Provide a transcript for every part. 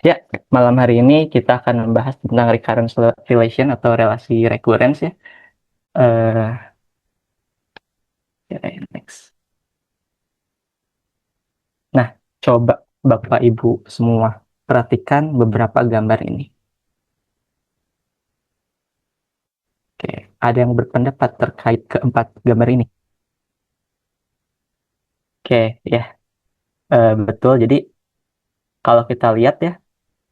Ya, malam hari ini kita akan membahas tentang recurrence relation atau relasi recurrence ya. Eh, next. Nah, coba Bapak Ibu semua perhatikan beberapa gambar ini. Oke, ada yang berpendapat terkait keempat gambar ini? Oke, ya, betul. Jadi kalau kita lihat ya,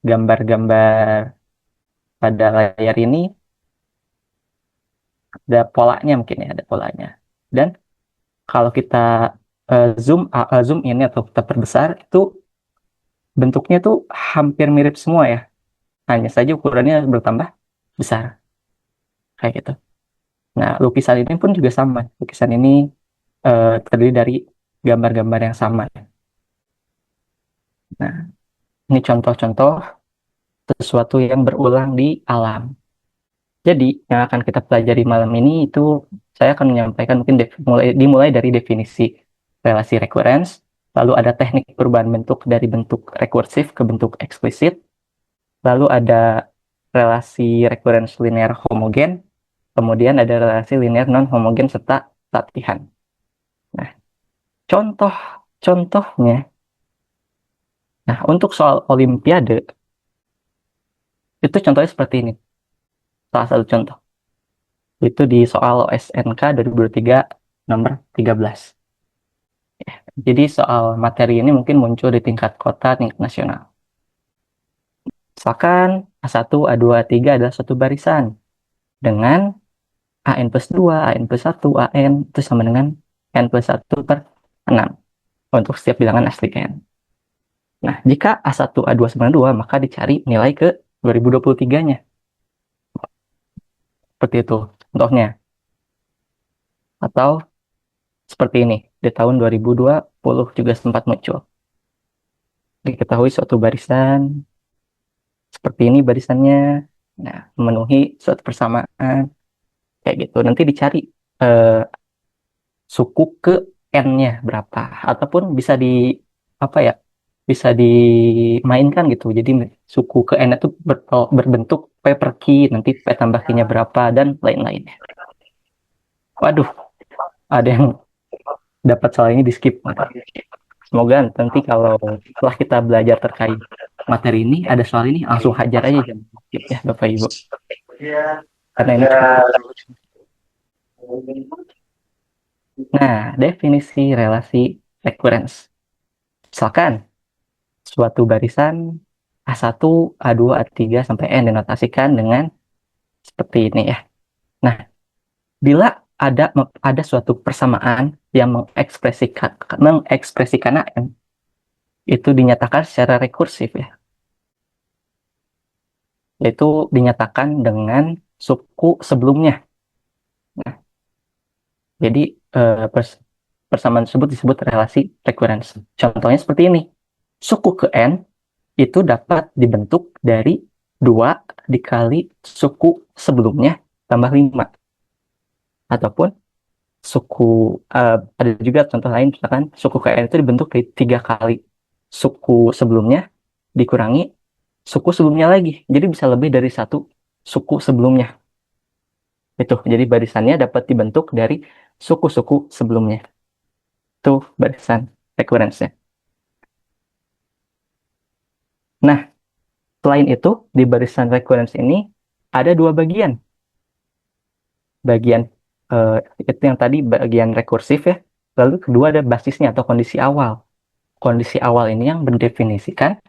gambar-gambar pada layar ini ada polanya mungkin ya, ada polanya. Dan kalau kita zoom ini atau kita perbesar itu bentuknya tuh hampir mirip semua ya. Hanya saja ukurannya bertambah besar kayak gitu. Nah, lukisan ini pun juga sama. Lukisan ini terdiri dari gambar-gambar yang sama. Nah, ini contoh-contoh sesuatu yang berulang di alam. Jadi, yang akan kita pelajari malam ini itu saya akan menyampaikan mungkin dimulai dari definisi relasi recurrence, lalu ada teknik perubahan bentuk dari bentuk rekursif ke bentuk eksplisit, lalu ada relasi recurrence linear homogen, kemudian ada relasi linear non-homogen serta latihan. Nah, contohnya, nah untuk soal Olimpiade, itu contohnya seperti ini. Salah satu contoh. Itu di soal OSNK 2023 nomor 13. Jadi soal materi ini mungkin muncul di tingkat kota, tingkat nasional. Misalkan A1, A2, A3 adalah satu barisan dengan AN plus 2, AN plus 1, AN itu sama dengan N plus 1 per 6 untuk setiap bilangan asli N. Nah, jika A1, A2 sama 2, maka dicari nilai ke 2023-nya. Seperti itu contohnya. Atau seperti ini, di tahun 2020 juga sempat muncul. Diketahui suatu barisan, seperti ini barisannya, nah, memenuhi suatu persamaan, kayak gitu. Nanti dicari eh, suku ke N-nya berapa. Ataupun bisa di, apa ya, bisa dimainkan gitu. Jadi suku ke N itu berbentuk P per Q, nanti P tambah Q-nya berapa, dan lain-lainnya. Waduh, ada yang dapat soal ini di skip. Semoga nanti kalau setelah kita belajar terkait materi ini, ada soal ini, langsung hajar aja jam skip ya Bapak Ibu. Karena ini nah, definisi relasi recurrence. Misalkan suatu barisan A1, A2, A3 sampai N dinotasikan dengan seperti ini ya. Nah, bila ada suatu persamaan yang mengekspresikan AN, itu dinyatakan secara rekursif ya, yaitu dinyatakan dengan suku sebelumnya. Nah, jadi persamaan tersebut disebut relasi recurrence. Contohnya seperti ini. Suku ke N itu dapat dibentuk dari 2 dikali suku sebelumnya tambah 5. Ataupun suku, ada juga contoh lain, misalkan suku ke N itu dibentuk dari 3 kali suku sebelumnya dikurangi suku sebelumnya lagi. Jadi bisa lebih dari satu suku sebelumnya. Itu, jadi barisannya dapat dibentuk dari suku-suku sebelumnya. Itu barisan recurrence-nya. Nah, selain itu, di barisan recurrence ini ada dua bagian. Bagian eh, itu yang tadi bagian rekursif ya. Lalu kedua ada basisnya atau kondisi awal. Kondisi awal ini yang mendefinisikan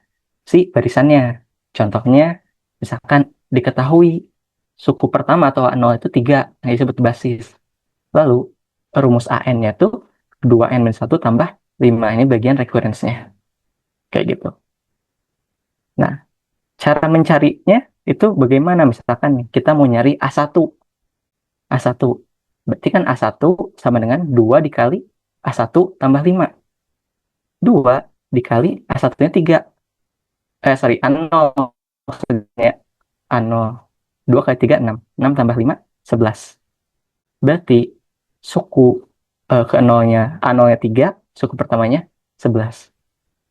si barisannya. Contohnya, misalkan diketahui suku pertama atau A0 itu 3, yang disebut basis. Lalu rumus AN-nya tuh 2N-1 tambah 5. Ini bagian recurrence-nya. Kayak gitu. Nah, cara mencarinya itu bagaimana? Misalkan nih, kita mau nyari A1. A1. Berarti kan A1 sama dengan 2 dikali A1 tambah 5. 2 dikali A1-nya 3. Sorry, A0. Maksudnya A0. 2 kali 3, 6. 6 tambah 5, 11. Berarti suku ke 0-nya, A0-nya 3, suku pertamanya 11.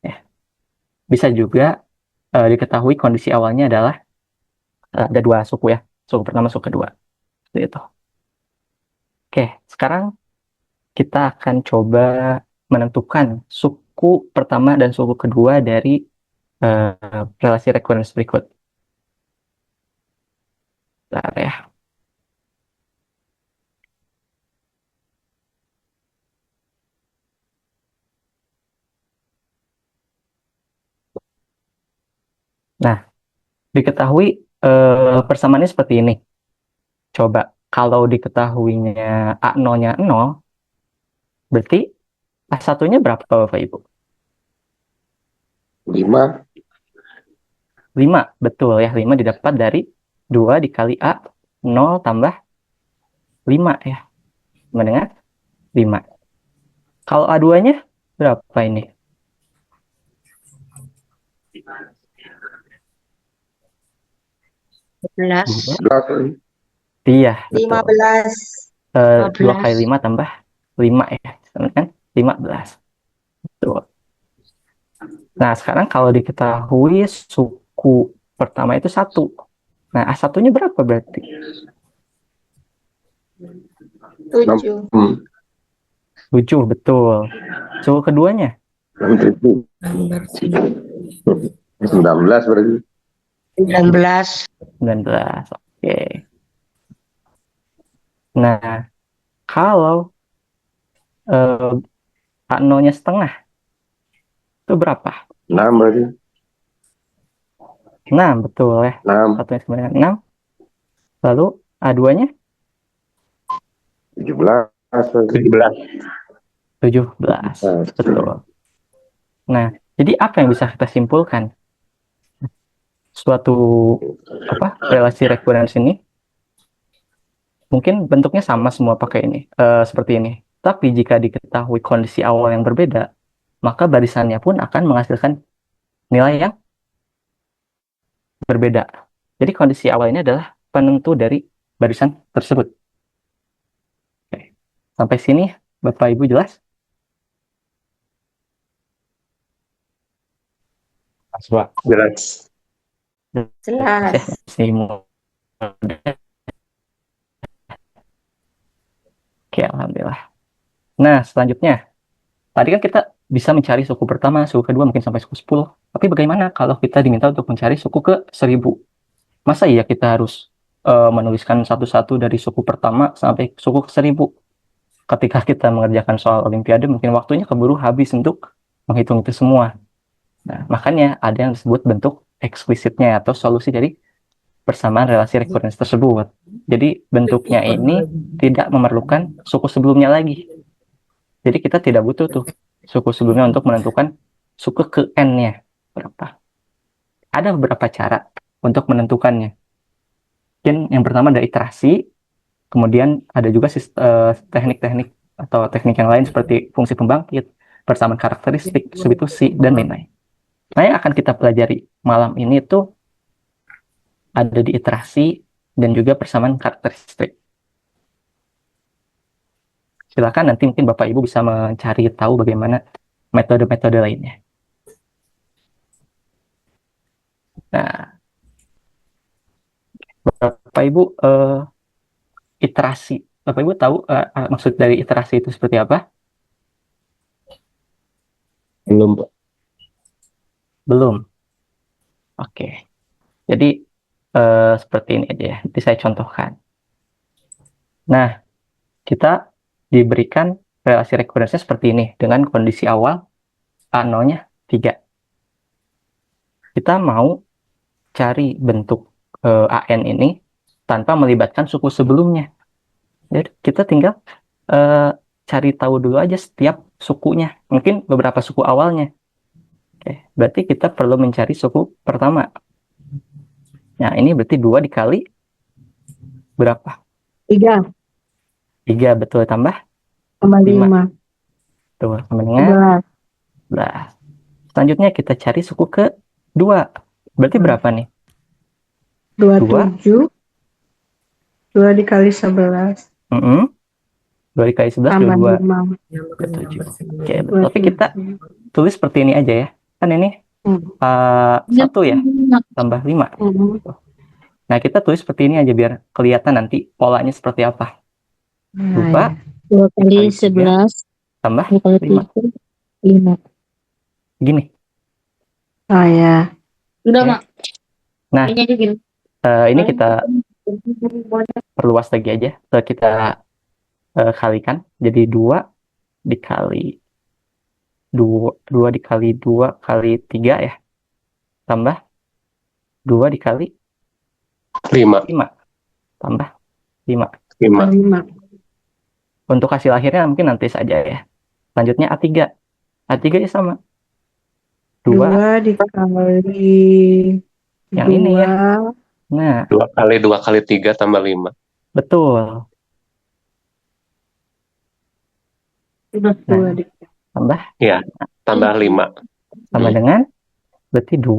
Ya. Bisa juga diketahui kondisi awalnya adalah ada dua suku ya. Suku pertama, suku kedua. Seperti itu. Oke, sekarang kita akan coba menentukan suku pertama dan suku kedua dari relasi recurrence berikut. Bentar ya. Nah, diketahui persamaannya seperti ini. Coba, kalau diketahuinya A0-nya 0, berarti A1-nya berapa Bapak Ibu? 5. 5, betul ya. 5 didapat dari 2 dikali A, 0 tambah 5 ya. Mendengar? 5. Kalau A2-nya berapa ini? 11. 11. Iya, betul. 15. 2 kali 5 tambah 5 ya. Kan? 15. Betul. Nah, sekarang kalau diketahui suku pertama itu 1. Nah, A1-nya berapa berarti? 7. 7, betul. Suku keduanya? 19 berarti. 19. 19. Oke. Nah, kalau A0-nya setengah, itu berapa? 6 berarti. 6, betul ya. 6. Satunya sama dengan 6. Lalu A2-nya? 17. 17. Betul. Nah, jadi apa yang bisa kita simpulkan? Suatu relasi recurrence ini mungkin bentuknya sama semua pakai ini, seperti ini. Tapi jika diketahui kondisi awal yang berbeda, maka barisannya pun akan menghasilkan nilai yang berbeda. Jadi kondisi awal ini adalah penentu dari barisan tersebut. Oke. Sampai sini Bapak Ibu jelas? Jelas. Jelas. Oke, alhamdulillah. Nah, selanjutnya, tadi kan kita bisa mencari suku pertama, suku kedua, mungkin sampai suku 10. Tapi bagaimana kalau kita diminta untuk mencari suku ke 1000? Masa iya kita harus menuliskan satu-satu dari suku pertama sampai suku ke 1000? Ketika kita mengerjakan soal Olimpiade, mungkin waktunya keburu habis untuk menghitung itu semua. Nah, makanya ada yang disebut bentuk eksplisitnya atau solusi dari persamaan relasi recurrence tersebut. Jadi bentuknya ini tidak memerlukan suku sebelumnya lagi. Jadi kita tidak butuh tuh suku sebelumnya untuk menentukan suku ke n-nya berapa. Ada beberapa cara untuk menentukannya. Mungkin yang pertama ada iterasi, kemudian ada juga teknik-teknik atau teknik yang lain seperti fungsi pembangkit, persamaan karakteristik, substitusi, dan lain-lain. Nah, yang akan kita pelajari malam ini itu ada di iterasi dan juga persamaan karakteristik. Silakan nanti mungkin Bapak Ibu bisa mencari tahu bagaimana metode-metode lainnya. Nah, Bapak Ibu, iterasi. Bapak Ibu tahu maksud dari iterasi itu seperti apa? Belum, Pak. Belum. Oke. Jadi seperti ini aja ya. Nanti saya contohkan. Nah, kita diberikan relasi recurrence seperti ini dengan kondisi awal A0-nya 3. Kita mau cari bentuk AN ini tanpa melibatkan suku sebelumnya. Jadi kita tinggal cari tahu dulu aja setiap sukunya. Mungkin beberapa suku awalnya. Oke, berarti kita perlu mencari suku pertama. Nah, ini berarti 2 dikali berapa? 3. 3, betul, tambah 5. Tuh, sama dengan 11. Selanjutnya kita cari suku ke-2. Berarti berapa nih? 27. 2 dikali 11. 2 dikali 11, Tambah 22. 5. 7. Oke, tapi kita tulis seperti ini aja ya. Kan ini 1 ya. tambah 5. Hmm. Nah, kita tulis seperti ini aja biar kelihatan nanti polanya seperti apa. Nah, 2 2 kali Kali tiga. 11, tambah 2 kali 5. 3, 5. Gini. ya. Udah, Oke. Mak. Nah, Ini aja gini. ini kita perluas lagi aja. Kita kalikan. Jadi 2 dikali 2 dikali 2 kali 3 ya. Tambah 2 dikali 5. 5. Tambah 5. 5. 5. Untuk hasil akhirnya mungkin nanti saja ya. Selanjutnya A3. A3 ya sama. 2 2 dikali yang ini ya. 2. Nah, 2 kali 3 tambah 5. betul. Udah. 2 dikali Tambah Tambah 5 sama dengan berarti 2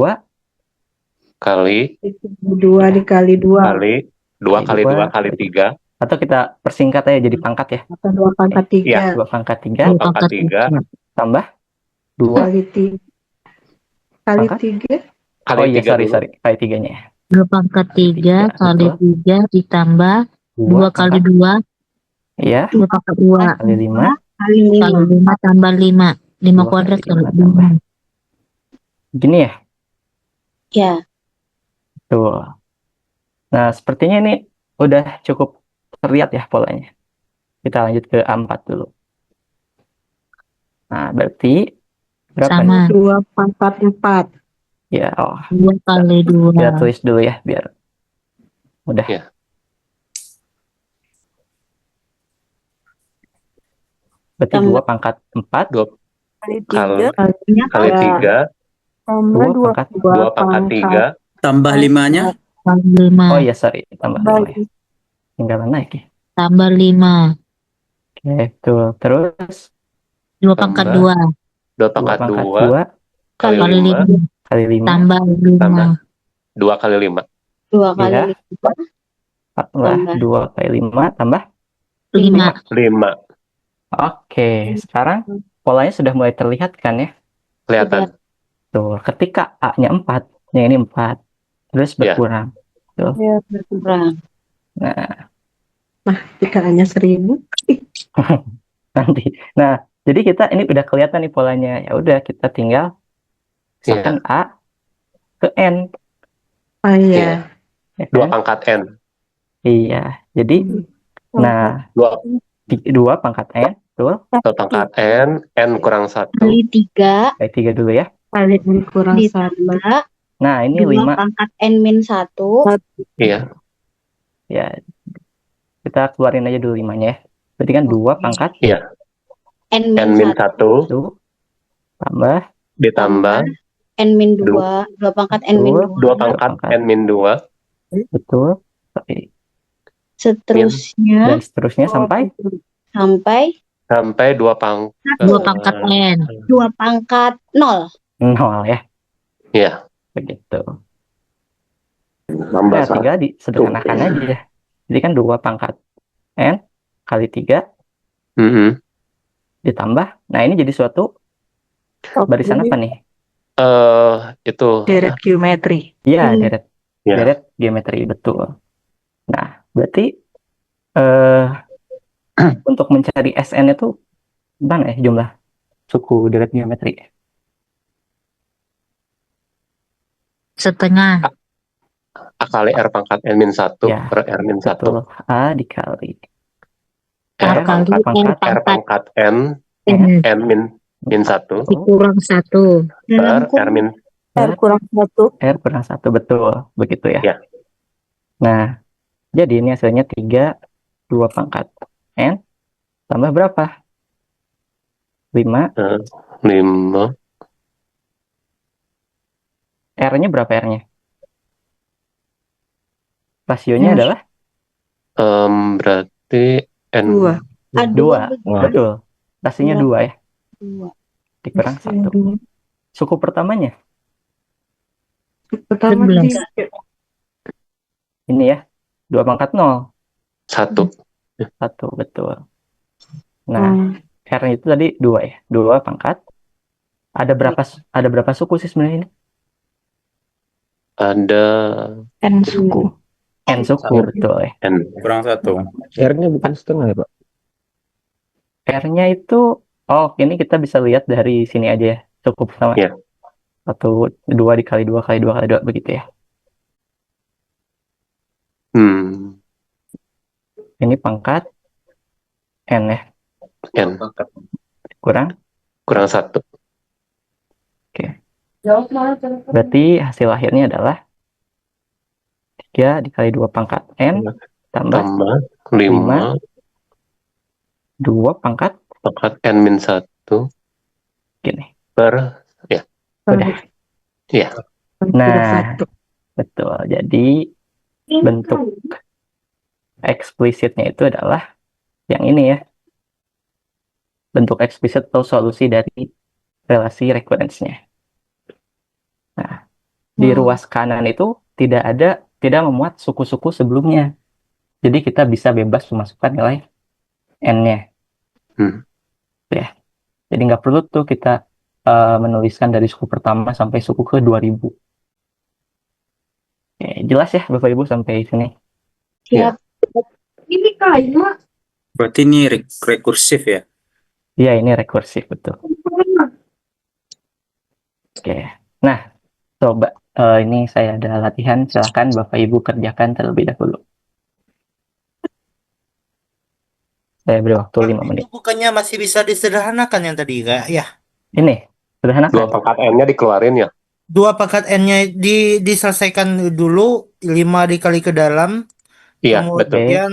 kali 2 dikali 2. kali 2 kali 2 kali 3. atau kita persingkat aja jadi pangkat ya. Atau 2 pangkat 3. 2 pangkat 3 2 pangkat 3 tambah 2 Kali 3. Kali Pangkat? 3. kali oh iya 3 dulu. sorry kali 3-nya ya. 2 pangkat 3 kali 3 ditambah 2 kali 2, Iya, 2 pangkat 2. kali 5 Kali Kali 5. 5 tambah 5. 5 2 kuadrat kali kali 5 tambah. 5. Gini ya. Ya. Tuh. Nah, sepertinya ini udah cukup terlihat ya polanya. Kita lanjut ke A4 dulu. Nah, berarti berapa Sama. nih? 2 pangkat 4. Ya, 2 kali 2. kita tulis dulu ya biar mudah. Ya. Berarti 2 pangkat 4 2 Kali kali 3. kali 3 Tambah 2 pangkat 2 pangkat 3 Tambah 5-nya? Tambah Oh 5. iya, sorry, tambah 5 ya. Tinggalan naik ya. Tambah 5. Oke, tuh. Terus 2 pangkat Tambah 2. 2 2 pangkat pangkat 2 2 kali Kali 5 5. kali 5 Tambah 5. tambah 2 kali 5. 2 kali Iya. 5 tambah 2 kali 5 tambah 5. 5. Oke, sekarang polanya sudah mulai terlihat kan ya. Kelihatan. Tuh, ketika A-nya 4, yang ini 4, terus Ya. berkurang. Tuh. berkurang. Nah, Jika hanya 1000. nanti. Nah, jadi kita ini udah kelihatan nih polanya. Ya udah, kita tinggal misalkan A ke N. Oh iya. Ya 2 kan? pangkat N. Iya. Jadi, nah, 2 pangkat N, betul. pangkat N. N kurang 1. Kali 3 Kayak 3 dulu ya. Kali N kurang 1. ditambah Nah, ini 2 5. pangkat N min 1 Iya. Ya, kita keluarin aja dulu 5-nya ya. Berarti kan 2 pangkat N N min min 1 1 1 tambah ditambah N min 2 2 pangkat N min 2 2 pangkat N min 2. betul. Oke. seterusnya Dan seterusnya sampai Sampai 2 pangkat 2 pangkat N. 2 pangkat 0. 0 ya. Iya. Begitu. Tambah Nah, 3 disederhanakan aja. Jadi kan 2 pangkat N kali 3 ditambah. Nah, ini jadi suatu barisan apa nih? Itu Deret geometri. Iya, deret. Ya. Deret geometri, betul. Nah, berarti untuk mencari SN itu mana ya jumlah suku deret geometri? Setengah. A kali R pangkat N min 1 Ya, per R min 1. Betul. A dikali R kali R pangkat N N min 1 dikurang 1. per R min R kurang 1. R kurang 1, betul. Begitu ya. Ya. Nah, jadi ini hasilnya 3, 2 pangkat N tambah berapa? 5. 5. R-nya berapa R-nya? Rasionya Ya. adalah Berarti N 2. 2. Betul. Rasionya 2 ya. 2. Dikurang 1. Suku pertamanya Pertama 11. 3. ini ya. 2 pangkat 0. 1. 1, betul. Nah, R-nya itu tadi 2 ya. 2 pangkat. Ada berapa suku sih sebenarnya ini? Ada N suku. N suku, betul ya. N. Kurang satu. R-nya bukan setengah ya, Pak? R-nya itu, oh ini kita bisa lihat dari sini aja ya. Cukup sama. Ya. 1, 2 dikali 2 kali 2 kali 2 begitu ya. Ini pangkat N ya. N. Kurang. Kurang 1. Berarti hasil akhirnya adalah 3 dikali 2 pangkat N tambah Tambah 5 2 pangkat N min 1 gini. per Udah. Iya. Nah, betul. Jadi bentuk eksplisitnya itu adalah yang ini ya. Bentuk eksplisit atau solusi dari relasi rekurensnya. Nah, di ruas kanan itu tidak memuat suku-suku sebelumnya. Jadi kita bisa bebas memasukkan nilai N-nya. Ya. Jadi nggak perlu tuh kita menuliskan dari suku pertama sampai suku ke 2000. Jelas ya Bapak Ibu sampai sini? Siap. Berarti ini rekursif ya? Iya, ini rekursif, betul. Oke. Nah, coba ini saya ada latihan. Silahkan Bapak Ibu kerjakan terlebih dahulu. Saya beri waktu 5 menit. Itu bukannya masih bisa disederhanakan yang tadi kak? Ya. Ini, sederhana 2 pangkat N-nya dikeluarin ya. 2 pangkat N-nya diselesaikan dulu, 5 dikali ke dalam, Iya, betul. kemudian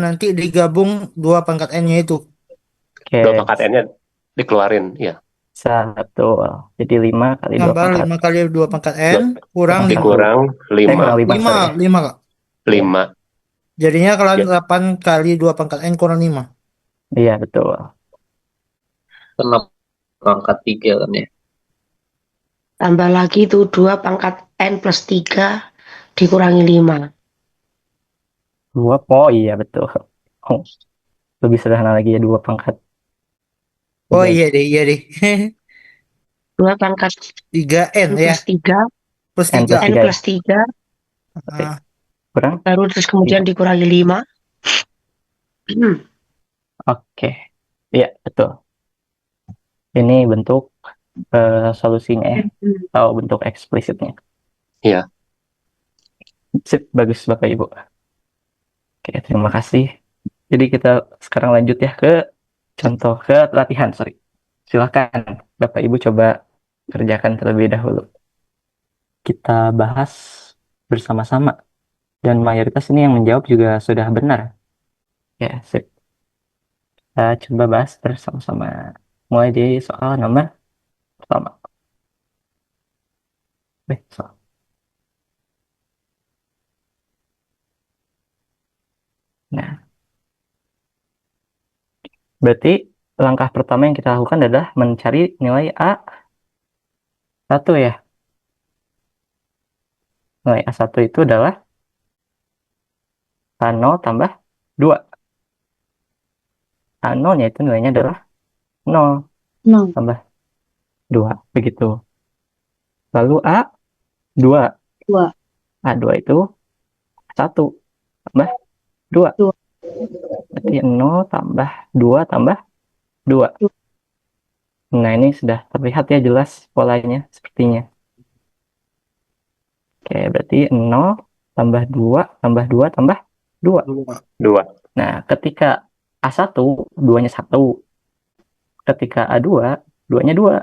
nanti digabung 2 pangkat N-nya itu. Oke, 2 pangkat N-nya dikeluarin, iya. betul. Jadi 5 kali 2 Tambah pangkat. 5 kali 2 pangkat N, kurang Kurang 5. Dikurang kurang 5. 5, sorry ya. 5 kak. 5. Jadinya kalau Ya. 8 kali 2 pangkat N kurang 5. Iya, betul. Kenapa pangkat 3 kan ya? Tambah lagi itu 2 pangkat N plus 3 dikurangi 5. 2, oh iya, betul. Oh, lebih sederhana lagi ya, 2 pangkat. Oh iya deh. 2 pangkat 3N N ya, plus 3, plus N 3. plus N 3 ya. plus 3, Kurang? baru terus kemudian dikurangi 5. Oke. Iya, betul. Ini bentuk solusinya ya, atau bentuk eksplisitnya. Iya. Sip, bagus Bapak Ibu. Oke, terima kasih. Jadi kita sekarang lanjut ya ke latihan, sorry. Silakan Bapak Ibu coba kerjakan terlebih dahulu. Kita bahas bersama-sama. Dan mayoritas ini yang menjawab juga sudah benar. Ya, sip. Kita coba bahas bersama-sama. Mulai di soal nomor pertama. Soal. Nah, berarti langkah pertama yang kita lakukan adalah mencari nilai A1 ya. Nilai A1 itu adalah A0 tambah 2. A0-nya itu nilainya adalah 0 0. tambah 2. Begitu. Lalu A2. 2. A2 itu 1 tambah 2. Dua. Berarti 0 tambah 2 tambah 2. Nah, ini sudah terlihat ya jelas polanya sepertinya. Oke, berarti 0 tambah 2 tambah 2 tambah 2. 2. Nah, ketika A1, 2-nya 1. Ketika A2, 2-nya 2.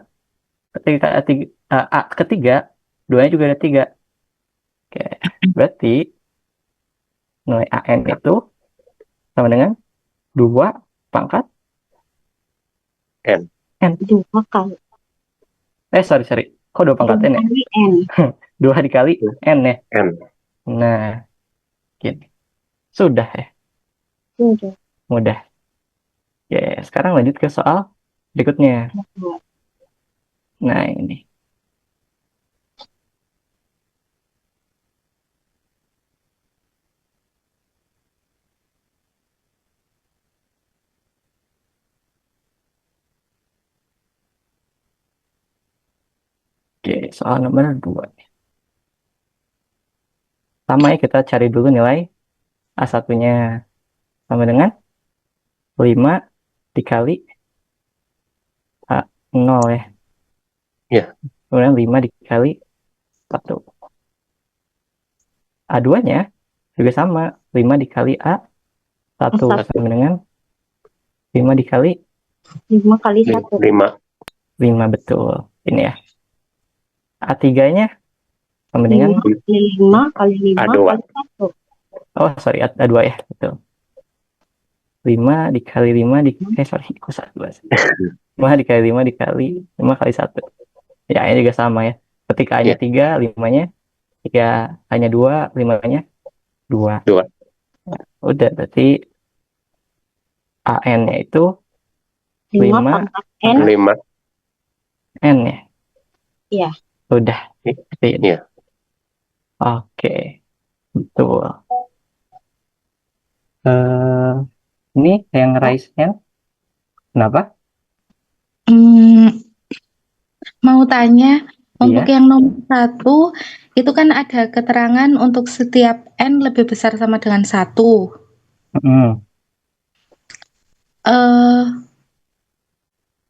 Ketika A ketiga, 2-nya juga ada 3. Oke, berarti nilai AN itu sama dengan 2 pangkat N. 2 kali. Sorry. Kok 2 pangkat N ya? Kali N. 2 dikali N ya? N. Nah, gini. Sudah ya? Sudah. Mudah. Ya, sekarang lanjut ke soal berikutnya. Nah, ini. Oke, soal nomor 2. Sama ya, kita cari dulu nilai A1-nya sama dengan 5 dikali A0 ya. Iya. Kemudian 5 dikali 1. A2-nya juga sama, 5 dikali A1 A1. sama dengan 5 dikali 5 kali 1. 5. 5, betul. Ini ya. A3-nya sama 5 dengan, kali 5 kali 5 A2. kali 1. oh sorry, A2 ya, betul. 5 dikali 5 sorry, kok 1? 5 dikali 5 dikali 5 kali 1. Ya, ini juga sama ya. Ketika A-nya 3, 5-nya, ketika A-nya 2, 5-nya 2. 2. Udah, berarti AN-nya itu 5 5 pangkat N. 5. N ya. Iya. Udah. Seperti ini. Iya. Oke. Betul. Ini yang raise hand. Kenapa? Mau tanya, untuk Iya. yang nomor 1, itu kan ada keterangan untuk setiap N lebih besar sama dengan 1. Mm.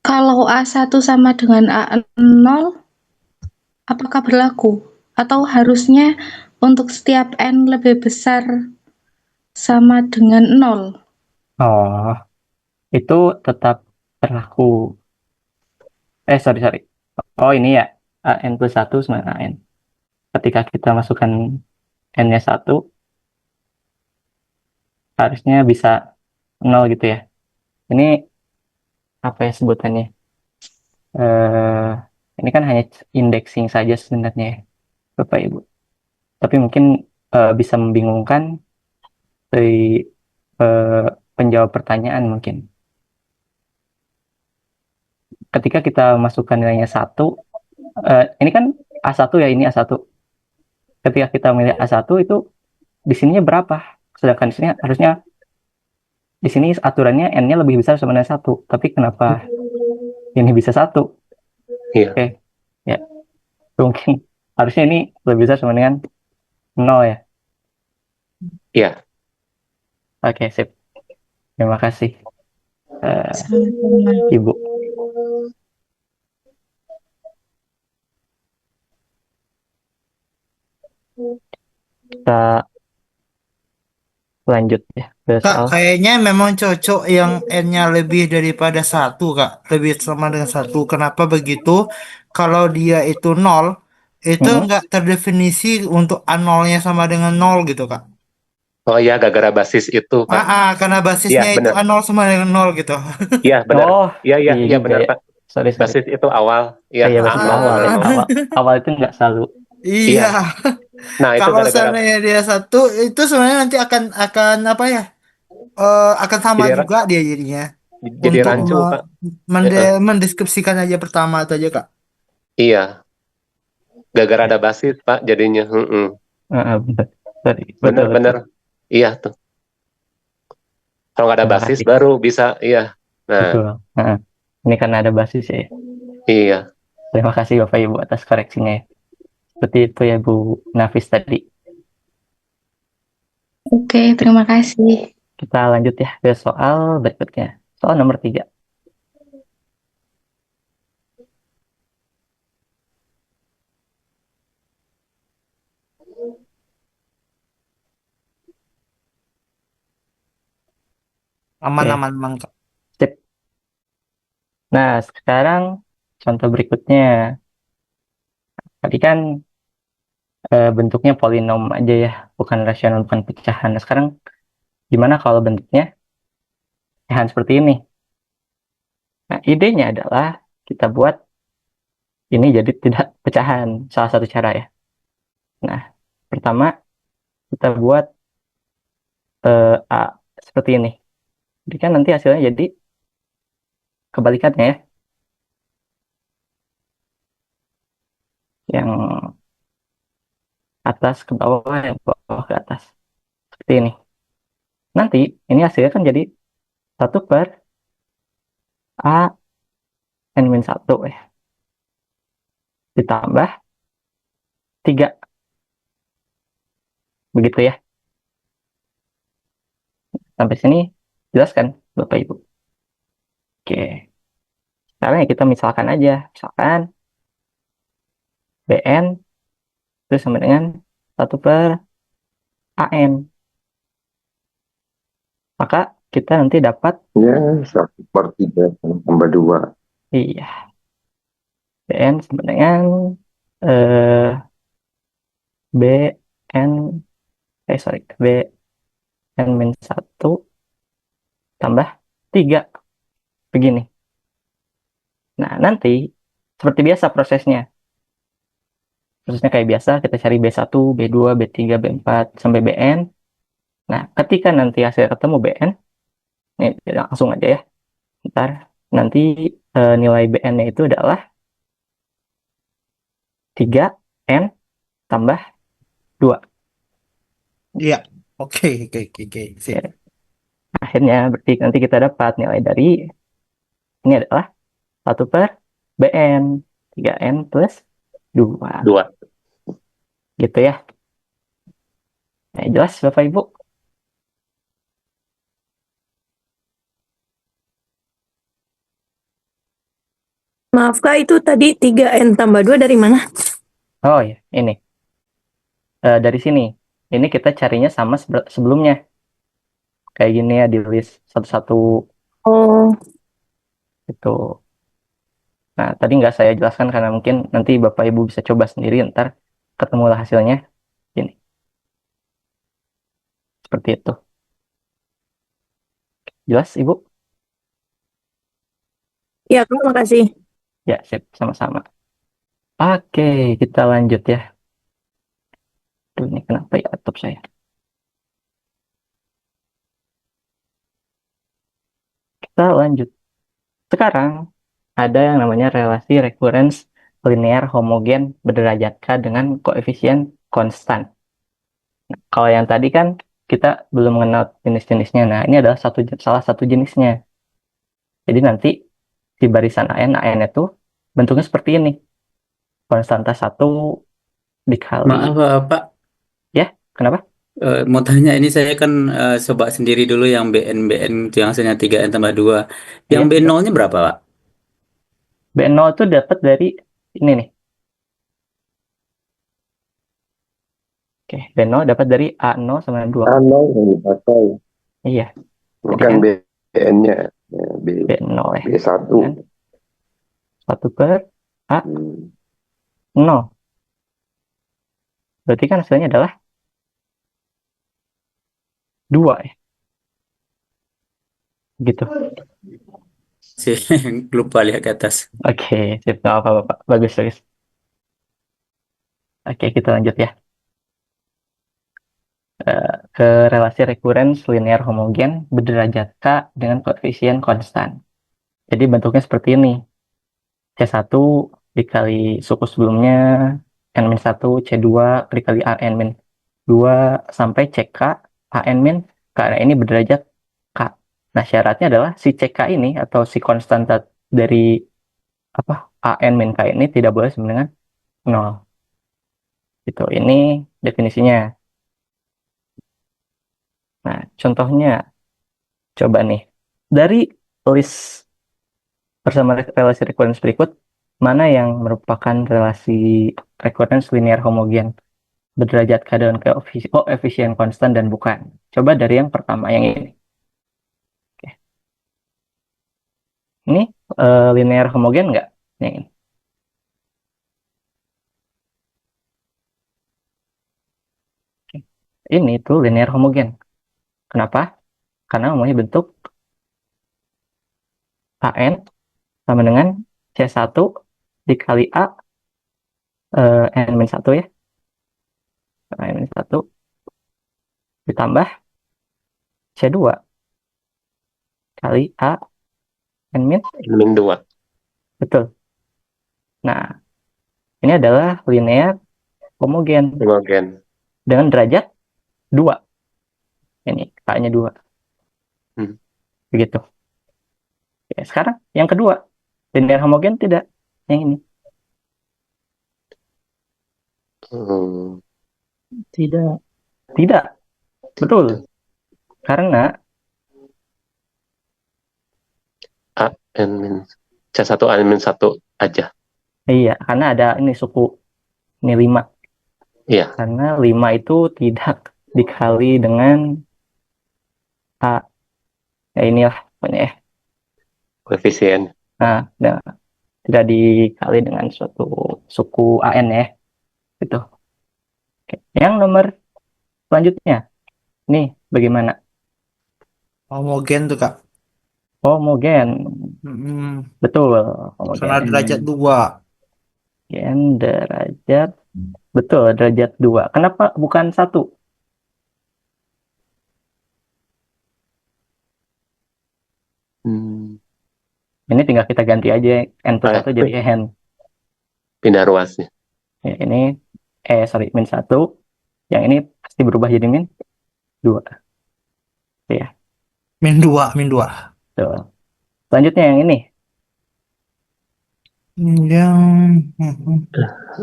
Kalau A1 sama dengan A0, apakah berlaku? Atau harusnya untuk setiap N lebih besar sama dengan 0? Oh, itu tetap berlaku. Sorry. Oh, ini ya. AN plus 1 sama AN. Ketika kita masukkan N-nya 1, harusnya bisa 0 gitu ya. Ini apa ya sebutannya? Ini kan hanya indexing saja sebenarnya ya, Bapak Ibu. Tapi mungkin bisa membingungkan dari penjawab pertanyaan mungkin. Ketika kita masukkan nilainya 1, ini kan A1 ya, ini A1. Ketika kita milih A1 itu di sininya berapa? Sedangkan di sini harusnya di sini aturannya N-nya lebih besar sama dengan 1. Tapi kenapa ini bisa 1? Iya. Oke. Ya. Mungkin harusnya ini lebih besar sama dengan 0 ya. Iya. Oke, sip. Terima kasih, Sama-sama. Ibu. Kita lanjut ya ke Kak, soal. kayaknya memang cocok yang N-nya lebih daripada 1, Kak. Lebih sama dengan 1. Kenapa begitu? Kalau dia itu 0, itu Mm-mm. nggak terdefinisi untuk A0-nya sama dengan 0 gitu, Kak. Oh ya, gara-gara basis itu, Pak. Karena Iya, basisnya itu benar. A0 sama dengan 0 gitu. Iya, benar. Oh, Iya, iya iya, juga benar, ya. Pak. Sorry. Basis itu awal. Iya, Iya, basis A0 awal sama ya. 0. Awal itu nggak selalu. Iya. Nah, itu Kalau gara-gara seandainya dia 1, itu sebenarnya nanti akan apa ya? Akan sama jadi juga dia jadinya. jadi Untuk rancu, Pak. Heeh. mendeskripsikan aja pertama itu aja, Kak. Iya, gara-gara ada basis, Pak, jadinya. Benar. Sorry. Benar, Betul. benar. Iya tuh. Kalau nggak ada Terima basis kasih. baru bisa, iya. Nah, Betul. Ini karena ada basis ya. iya. Terima kasih Bapak Ibu atas koreksinya ya. Seperti itu ya Bu Nafis tadi. Oke, terima kasih. Kita lanjut ya ke soal berikutnya. Soal nomor 3. Oke. Aman, Kak. Sip. Nah, sekarang contoh berikutnya. Tadi kan bentuknya polinom aja ya, bukan rasional, bukan pecahan. Nah, sekarang gimana kalau bentuknya pecahan seperti ini? Nah, idenya adalah kita buat ini jadi tidak pecahan, salah satu cara ya. Nah, pertama kita buat A seperti ini. Jadi kan nanti hasilnya jadi kebalikannya ya. Yang atas ke bawah, yang bawah ke atas. Seperti ini. Nanti ini hasilnya kan jadi 1 per A N-1 ya. Ditambah 3. Begitu ya. Sampai sini jelas kan, Bapak Ibu? Oke. Sekarang ya kita misalkan aja. Misalkan BN itu sama dengan 1 per AN. Maka kita nanti dapat, Ya, 1/3 tambah 2. iya, BN sama dengan eh, BN, BN min 1 tambah 3. Begini. Nah, nanti seperti biasa prosesnya. Prosesnya kayak biasa, kita cari B1, B2, B3, B4, sampai BN. Nah, ketika nanti hasil ketemu BN, nih langsung aja ya. Ntar nanti nilai BN-nya itu adalah 3N tambah 2. Iya. Oke, oke, oke, oke. Sip. Akhirnya berarti nanti kita dapat nilai dari ini adalah 1 per BN. 3N plus 2. 2. Gitu ya. Nah, jelas Bapak Ibu? Maaf Kak, itu tadi 3N tambah 2 dari mana? Oh ya, ini. Dari sini. Ini kita carinya sama sebelumnya. Kayak gini ya, di list satu-satu Oh, gitu. Nah, tadi nggak saya jelaskan karena mungkin nanti Bapak Ibu bisa coba sendiri, ntar ketemulah hasilnya. Ini. Seperti itu. Jelas, Ibu? ya Kak, makasih. Ya, sip. Sama-sama. Oke, kita lanjut ya. Aduh, ini kenapa ya laptop saya? Kita lanjut. Sekarang ada yang namanya relasi recurrence linear homogen berderajat K dengan koefisien konstan. Nah, kalau yang tadi kan kita belum mengenal jenis-jenisnya. Nah, ini adalah salah satu jenisnya. Jadi nanti di barisan AN itu bentuknya seperti ini. Konstanta 1 dikali. Maaf Pak, Ya, kenapa? mau tanya ini saya kan coba sendiri dulu yang BN itu yang hasilnya 3N tambah 2. Yang Iya, B0-nya berapa Pak? B0 itu dapat dari ini nih. Oke, B0 dapat dari A0 sama 2. Nol yang dipakai. Iya, Bukan kan? BN-nya. Ya, B0 ya. B1. Kan? 1 per Hmm. 0. Berarti kan hasilnya adalah 2 ya. Gitu. Sih, lupa lihat ke atas. Oke, sip. Nggak apa Bapak. Bagus, bagus. Oke, kita lanjut ya. Ke relasi recurrence linear homogen berderajat K dengan koefisien konstan. Jadi bentuknya seperti ini. C1 dikali suku sebelumnya N-1, C2 dikali AN-2 sampai CK AN- K. Nah, ini berderajat K. Nah, syaratnya adalah si CK ini atau si konstanta dari apa AN-K ini tidak boleh sama dengan 0. Gitu. Ini definisinya. Nah, contohnya coba nih. Dari list bersama relasi recurrence berikut, mana yang merupakan relasi recurrence linear homogen berderajat K dengan koefisien konstan dan bukan? Coba dari yang pertama, yang ini. Oke. Ini linear homogen nggak? Yang ini. Oke. Ini tuh linear homogen. Kenapa? Karena mempunyai bentuk AN sama dengan C1 dikali A N-1 ya. N-1 ditambah C2 kali A N-. Min 2. Betul. Nah, ini adalah linear homogen Homogen. dengan derajat 2. Ini K-nya 2. Begitu. Oke, sekarang yang kedua. Linear homogen tidak. Yang ini. Hmm. tidak. Tidak, betul. Karena AN min C1 AN min 1 aja. iya, karena ada ini suku ini 5. Iya. Karena 5 itu tidak dikali dengan A. Ya inilah pokoknya ya. Koefisien. Nah, tidak dikali dengan suatu suku AN ya. Gitu. Oke. Yang nomor selanjutnya. Nih, bagaimana? Homogen tuh, Kak. Homogen. Mm-mm. Betul, Karena homogen. derajat 2. Homogen derajat. Betul, derajat 2. Kenapa bukan 1? Hmm. Ini tinggal kita ganti aja N plus 1 jadi N. Pindah ruasnya. Ya, ini min 1. Yang ini pasti berubah jadi min 2. Ya, Min 2, min 2. betul. Selanjutnya yang ini. Yang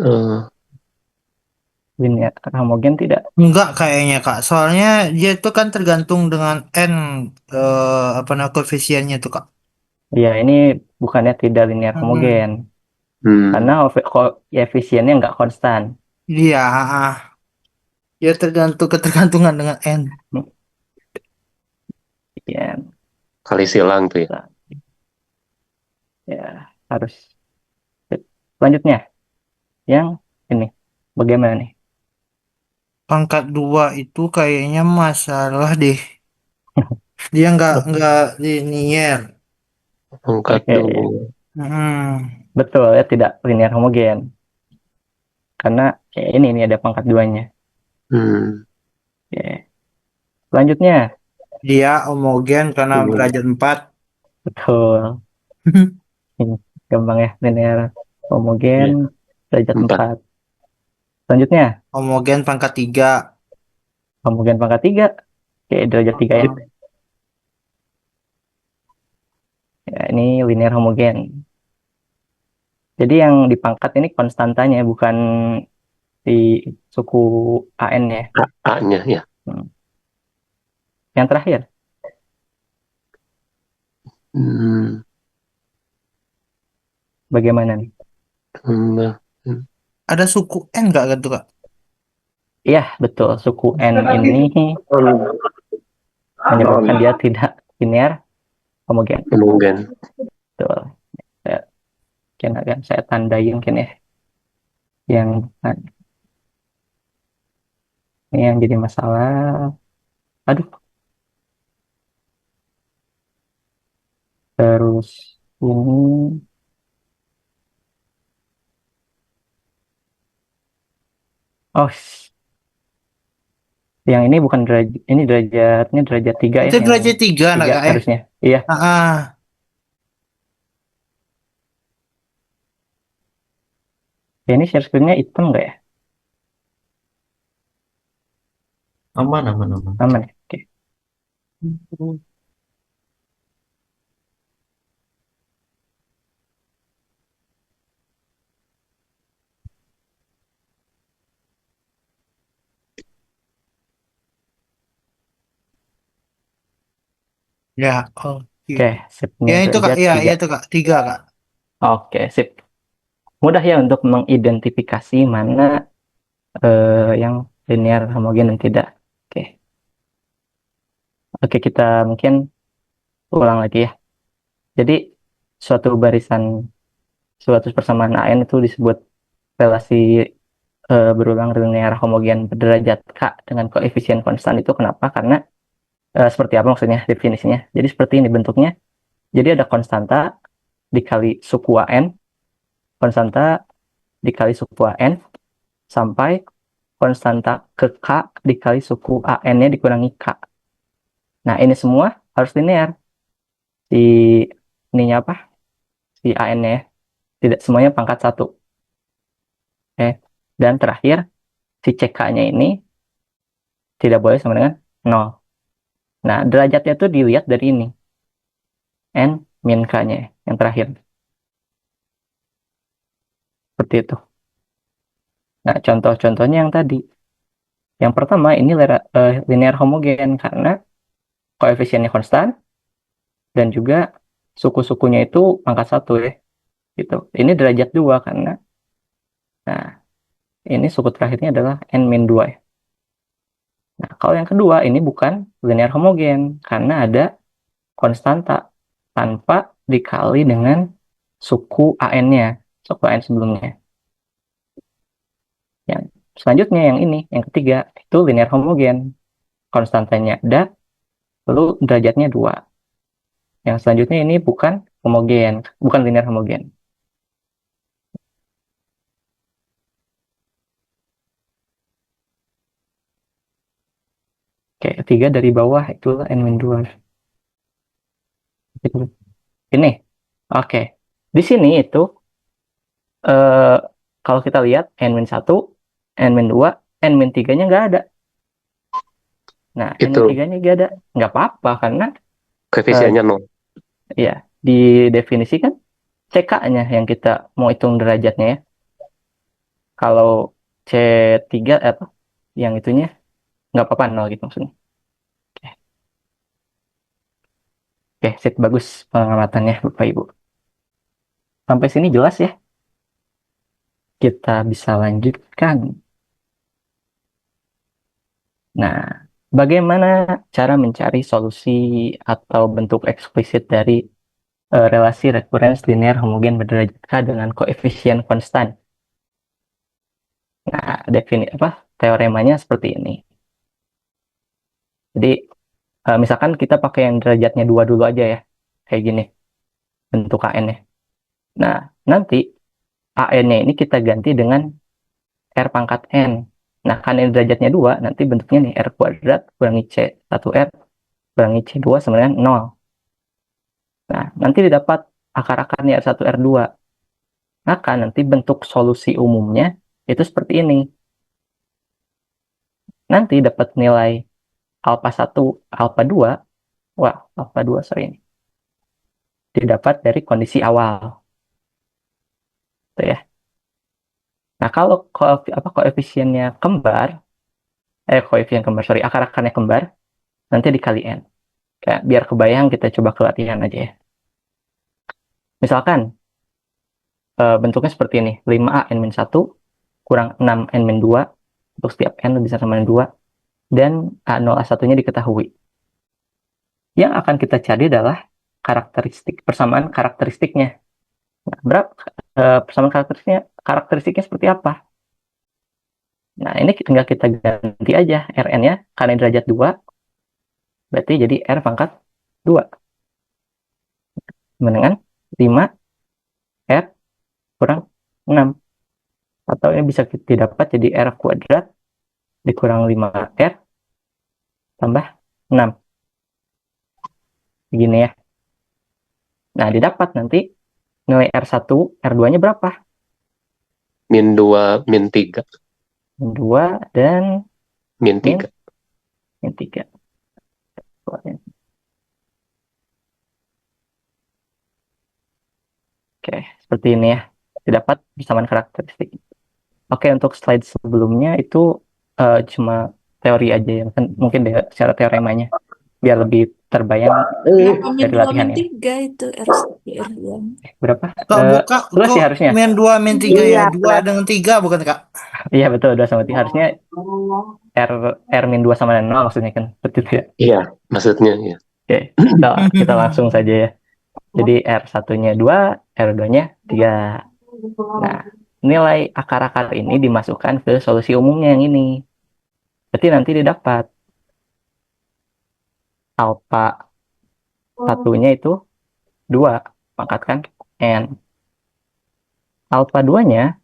Eh, Linear homogen tidak? enggak kayaknya, Kak. Soalnya dia itu kan tergantung dengan N apa namanya koefisiennya tuh, Kak. Ya, ini bukannya tidak linear Mm-mm. homogen. Karena koefisiennya nggak konstan. Iya, dia tergantung ketergantungan dengan N. Ya, kali silang tuh ya. ya harus. Selanjutnya, yang ini. Bagaimana nih? Pangkat 2 itu kayaknya masalah deh. Dia nggak linear. Pangkat Oke. 2. Betul ya, tidak linear homogen. Karena ya ini ada pangkat 2-nya. Oke. Selanjutnya, Dia homogen karena derajat 4. betul. Ini gampang ya, linear homogen derajat 4. Selanjutnya, Homogen pangkat 3. homogen pangkat 3. Oke, derajat 3 ya. Ya, ini linear homogen. Jadi yang dipangkat ini konstantanya, bukan di suku AN ya. A-nya ya. Yang terakhir, bagaimana nih? Ada suku N nggak gitu, Kak? Iya, betul. Suku N ini menyebabkan dia tidak linear homogen. Homogen. Betul. Mungkin akan saya tandai mungkin ya. Yang ini yang jadi masalah. Aduh. Terus ini. Oh, yang ini bukan derajat, ini derajatnya derajat 3 ya. Itu derajat 3 anak, Kak, ya? Harusnya. Iya. Ya, ini share screen-nya hitam nggak ya? Aman. Aman ya? Oke. Ya, Oke, sip. Ya itu, Kak, Derajat ya 3. itu, Kak, 3, Kak. Oke, sip. Mudah ya untuk mengidentifikasi mana yang linear homogen dan tidak. Oke. Oke, kita mungkin ulang lagi ya. Jadi suatu persamaan AN itu disebut relasi berulang linear homogen berderajat K dengan koefisien konstan. Itu kenapa? Karena seperti apa maksudnya definisinya? Jadi seperti ini bentuknya. Jadi ada konstanta dikali suku AN, konstanta dikali suku AN, sampai konstanta ke K dikali suku AN-nya dikurangi K. Nah, ini semua harus linear. Si ininya apa? Si AN-nya ya. Tidak semuanya pangkat 1. Dan terakhir, si CK-nya ini tidak boleh sama dengan 0. Nah, derajatnya itu dilihat dari ini. N min K-nya yang terakhir. Seperti itu. Nah, contoh-contohnya yang tadi. Yang pertama ini linear homogen karena koefisiennya konstan dan juga suku-sukunya itu pangkat 1 ya. Gitu. Ini derajat 2 karena nah, ini suku terakhirnya adalah n-2 ya. Nah, kalau yang kedua ini bukan linear homogen karena ada konstanta tanpa dikali dengan suku AN-nya, suku AN sebelumnya. Yang selanjutnya yang ini, yang ketiga, itu linear homogen. Konstantanya ada, lalu derajatnya 2. Yang selanjutnya ini bukan homogen, bukan linear homogen. Oke, ketiga dari bawah itulah n-2. Ini, oke. Di sini itu, kalau kita lihat n-1, n-2, n-3-nya nggak ada. Nah, Itu n-3-nya nggak ada. Nggak apa-apa, karena koefisiennya 0. ya di definisi kan CK-nya yang kita mau hitung derajatnya ya. Kalau C3 apa yang itunya nggak apa-apa 0 gitu maksudnya. Oke, sip, bagus pengamatannya Bapak Ibu. Sampai sini jelas ya? Kita bisa lanjutkan. Nah, bagaimana cara mencari solusi atau bentuk eksplisit dari relasi rekurens linear homogen berderajat K dengan koefisien konstan? Nah, teoremanya seperti ini. Jadi, misalkan kita pakai yang derajatnya 2 dulu aja ya. Kayak gini, bentuk KN-nya. Nah, nanti AN-nya ini kita ganti dengan R pangkat N. Nah, karena ini derajatnya 2, nanti bentuknya nih R kuadrat kurangi C1R kurangi C2 sama dengan 0. Nah, nanti didapat akar-akarnya R1, R2. Maka nanti bentuk solusi umumnya itu seperti ini. Nanti dapat nilai alpha 1, alpha 2. Wah, alpha 2, sorry ini. Didapat dari kondisi awal. Tuh ya. Nah, kalau koefisiennya kembar, akar-akarnya kembar, nanti dikali N. Kayak biar kebayang, kita coba ke latihan aja ya. Misalkan, bentuknya seperti ini, 5A N-1 kurang 6 N-2, untuk setiap N bisa sama dengan 2, dan A0, A1-nya diketahui. Yang akan kita cari adalah persamaan karakteristiknya. Nah, persamaan karakteristiknya seperti apa? Nah, ini tinggal kita ganti aja Rn-nya, karena derajat 2, berarti jadi R pangkat 2. Sama dengan 5 R kurang 6. Atau ini bisa didapat jadi R kuadrat dikurang 5R tambah 6. Begini ya. Nah, didapat nanti nilai R1, R2-nya berapa? Min 2, min 3. Min 2 dan Min 3. min 3. Oke, seperti ini ya. Didapat persamaan karakteristik. Oke, untuk slide sebelumnya itu cuma teori aja ya. Mungkin secara teoremanya. Biar lebih terbayang dari latihannya. Min 3 itu R1, R2. Berapa? Kak, Plus kok ya harusnya. min 2, min 3 ya? Iya, 2 dengan 3 bukan, Kak? Iya, betul. 2 sama 3. Harusnya R min 2 sama dengan 0 maksudnya kan. Seperti itu ya. Iya, maksudnya ya. Oke, kita langsung saja ya. Jadi R1-nya 2, R2-nya 3. Nah, nilai akar-akar ini dimasukkan ke solusi umumnya yang ini. Berarti nanti didapat alpha 1-nya itu 2, pangkatkan N. Alpha 2-nya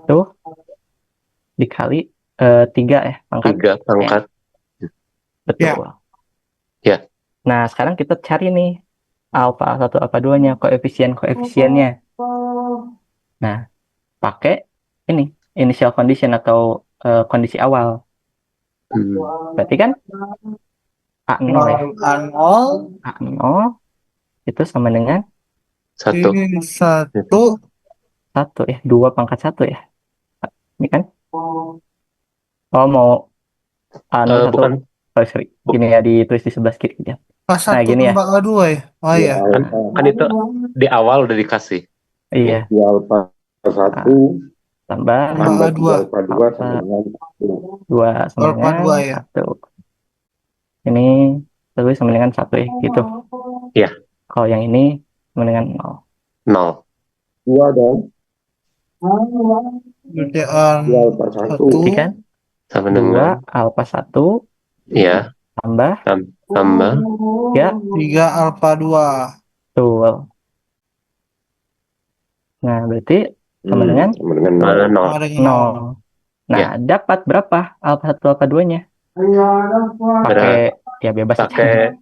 itu dikali 3 ya, pangkat 3 pangkat. N. Betul. Ya. Nah, sekarang kita cari nih alpha 1, alpha 2-nya, koefisiennya. Nah, pakai ini, initial condition atau kondisi awal. Berarti kan A0 ya. A0 itu sama dengan 1. 1. 1 ya, 2 pangkat 1 ya. Ini kan Oh, mau A01. Bukan, Oh, sorry. Gini ya, ditulis di sebelah kiri aja. A1 Nah, gini ya. tambah A2 ya? Oh Ya, iya. kan itu di awal udah dikasih. Iya. ya alfa 1 Tambah Tambah tambah A2. 3 alfa 2 alfa sama dengan 2 sama Alfa dengan 2 ya. 1. Ini tulis sama dengan 1 ya, gitu. Iya. Kalau yang ini sama dengan 0. 0. 2 dong. Berarti 2 alfa 1. Berarti kan Sama 2 dengan, alfa 1 ya, tambah tambah 3 alfa 2. betul. Nah, berarti sama dengan Sama dengan 0. mana 0. Sama dengan 0. 0. Nah, dapat berapa alfa 1 alfa 2-nya? Pakai ya bebas aja. Pakai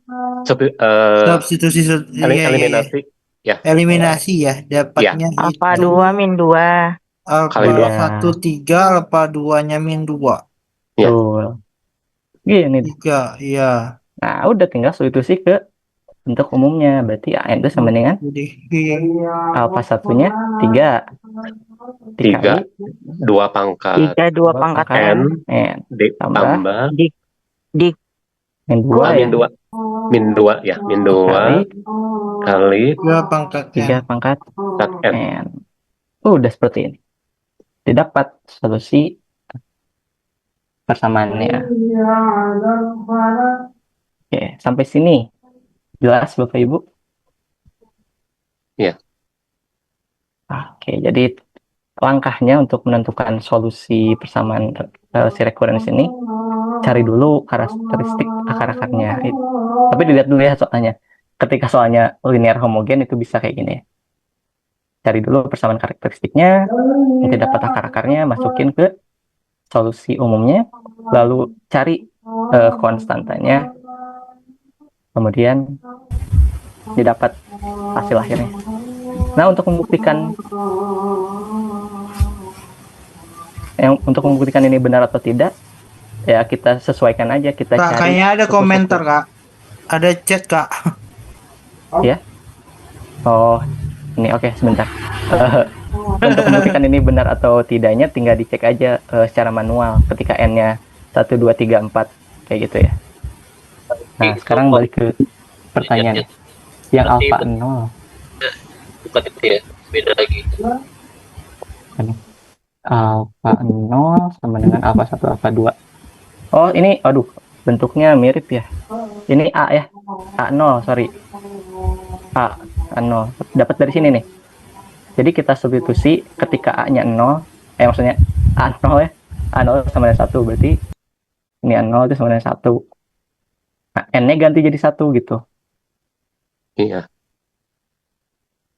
Substitusi iya, iya, iya. eliminasi. Ya. Eliminasi ya. Dapatnya Alfa itu 2 min 2. alfa Kali 2. 1 3, alfa 2-nya min 2. Ya. Betul. Gini. 3, iya. Nah, udah tinggal substitusi ke bentuk umumnya. Berarti AN itu sama dengan Jadi alfa 1-nya 3 3, 2 pangkat 3 2 pangkat N N ditambah dik min 2 ya. min 2 ya, min 2 kali 3 pangkat 3 N. pangkat N. N. Udah seperti ini. Didapat solusi persamaannya. Oke, sampai sini jelas Bapak Ibu? Iya. Oke, jadi langkahnya untuk menentukan solusi persamaan si recurrence ini, cari dulu karakteristik akar-akarnya. Tapi dilihat dulu ya soalnya. Ketika soalnya linear homogen itu bisa kayak gini ya. Cari dulu persamaan karakteristiknya, nanti dapat akar-akarnya, masukin ke solusi umumnya, lalu cari konstantanya, kemudian didapat hasil akhirnya. Nah, untuk membuktikan ini benar atau tidak, ya kita sesuaikan aja, kita Kak, cari. kayaknya ada komentar, Kak. Ada chat, Kak. Ya. Oh, ini oke, sebentar. Untuk membuktikan ini benar atau tidaknya tinggal dicek aja secara manual ketika N-nya 1, 2, 3, 4 kayak gitu ya. Nah, sekarang balik ke pertanyaan. Yang alfa 0. Bukan itu ya, beda lagi. Alfa 0 sama dengan alfa 1, alfa 2. Oh, ini, aduh, bentuknya mirip ya. Ini A ya. A0, sorry. A0. Dapat dari sini nih. Jadi kita substitusi ketika A-nya 0, maksudnya A0 ya. A0 sama dengan 1, berarti ini A0 itu sama dengan 1. Nah, N-nya ganti jadi 1 gitu. Iya.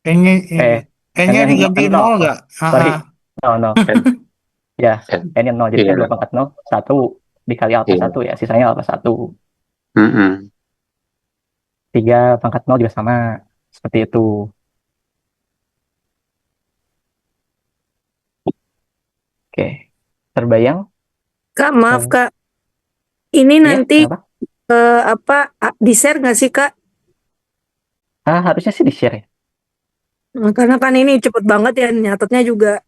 N-nya diganti 0 nggak? Sorry. 0. Ya, N-nya 0. Jadi kan 2 pangkat 0, 1 dikali alfa 1 ya. Sisanya alfa 1. 3 pangkat 0 juga sama. Seperti itu. Oke. Terbayang? Kak, maaf Kak. Ini Iya, nanti kenapa? di-share nggak sih Kak? Harusnya sih di-share ya. Nah, karena kan ini cepet banget ya, nyatetnya juga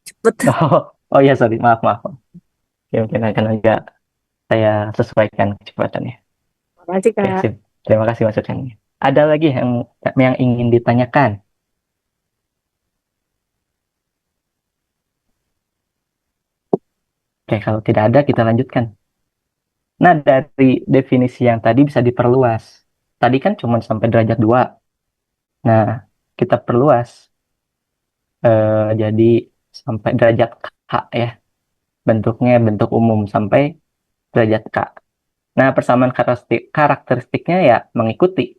cepet. Oh iya, sorry. Maaf. Oke, mungkin akan agak saya sesuaikan kecepatannya. Makasih Oke, Kak. sip. Terima kasih masukannya. Ada lagi yang ingin ditanyakan? Oke, kalau tidak ada, kita lanjutkan. Nah, dari definisi yang tadi bisa diperluas. Tadi kan cuma sampai derajat 2. Nah, kita perluas. Jadi sampai derajat K ya. Bentuknya bentuk umum sampai derajat K. Nah, persamaan karakteristiknya ya mengikuti.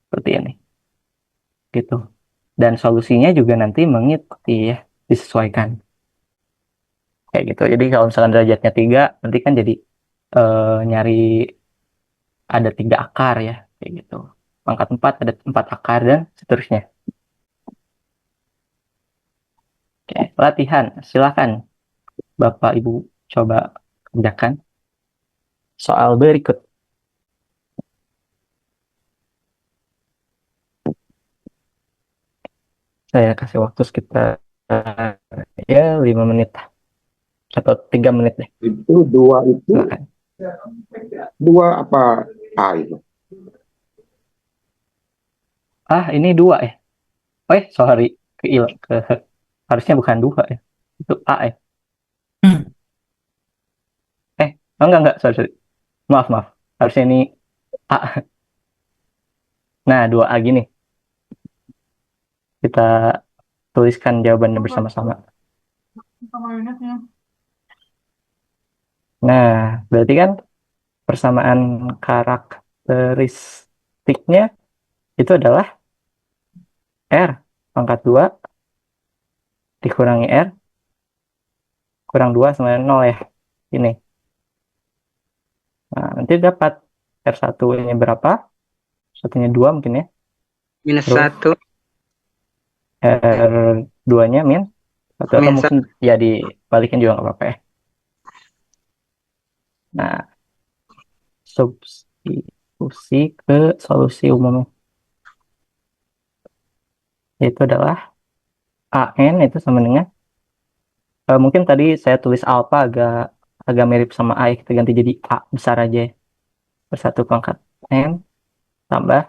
Seperti ini. Gitu. Dan solusinya juga nanti mengikuti ya. Disesuaikan. Kayak gitu. Jadi kalau misalkan derajatnya 3, nanti kan jadi nyari ada 3 akar ya, kayak gitu. Pangkat 4 ada 4 akar dan seterusnya. Oke, latihan. Silakan Bapak Ibu coba kerjakan soal berikut. Saya kasih waktu sekitar ya 5 menit. atau 3 menit deh. Itu dua itu Silakan. dua apa A itu? Ini 2 ya. Sorry, harusnya bukan 2 ya. Itu A ya. Enggak, sorry. Maaf. Harusnya ini A. Nah, 2A gini. Kita tuliskan jawabannya bersama-sama. Nah, berarti kan persamaan karakteristiknya itu adalah R pangkat 2 dikurangi R kurang 2 sama 0 ya. Ini. Nah, nanti dapat R1 ini berapa? Satunya 2 mungkin ya. Minus Terus 1. R2-nya min 1 atau Min mungkin ya dibalikin juga nggak apa-apa ya. Nah, substitusi ke solusi umumnya. Itu adalah AN itu sama dengan mungkin tadi saya tulis alpha agak mirip sama A, kita ganti jadi A besar aja ya. Per1 pangkat N tambah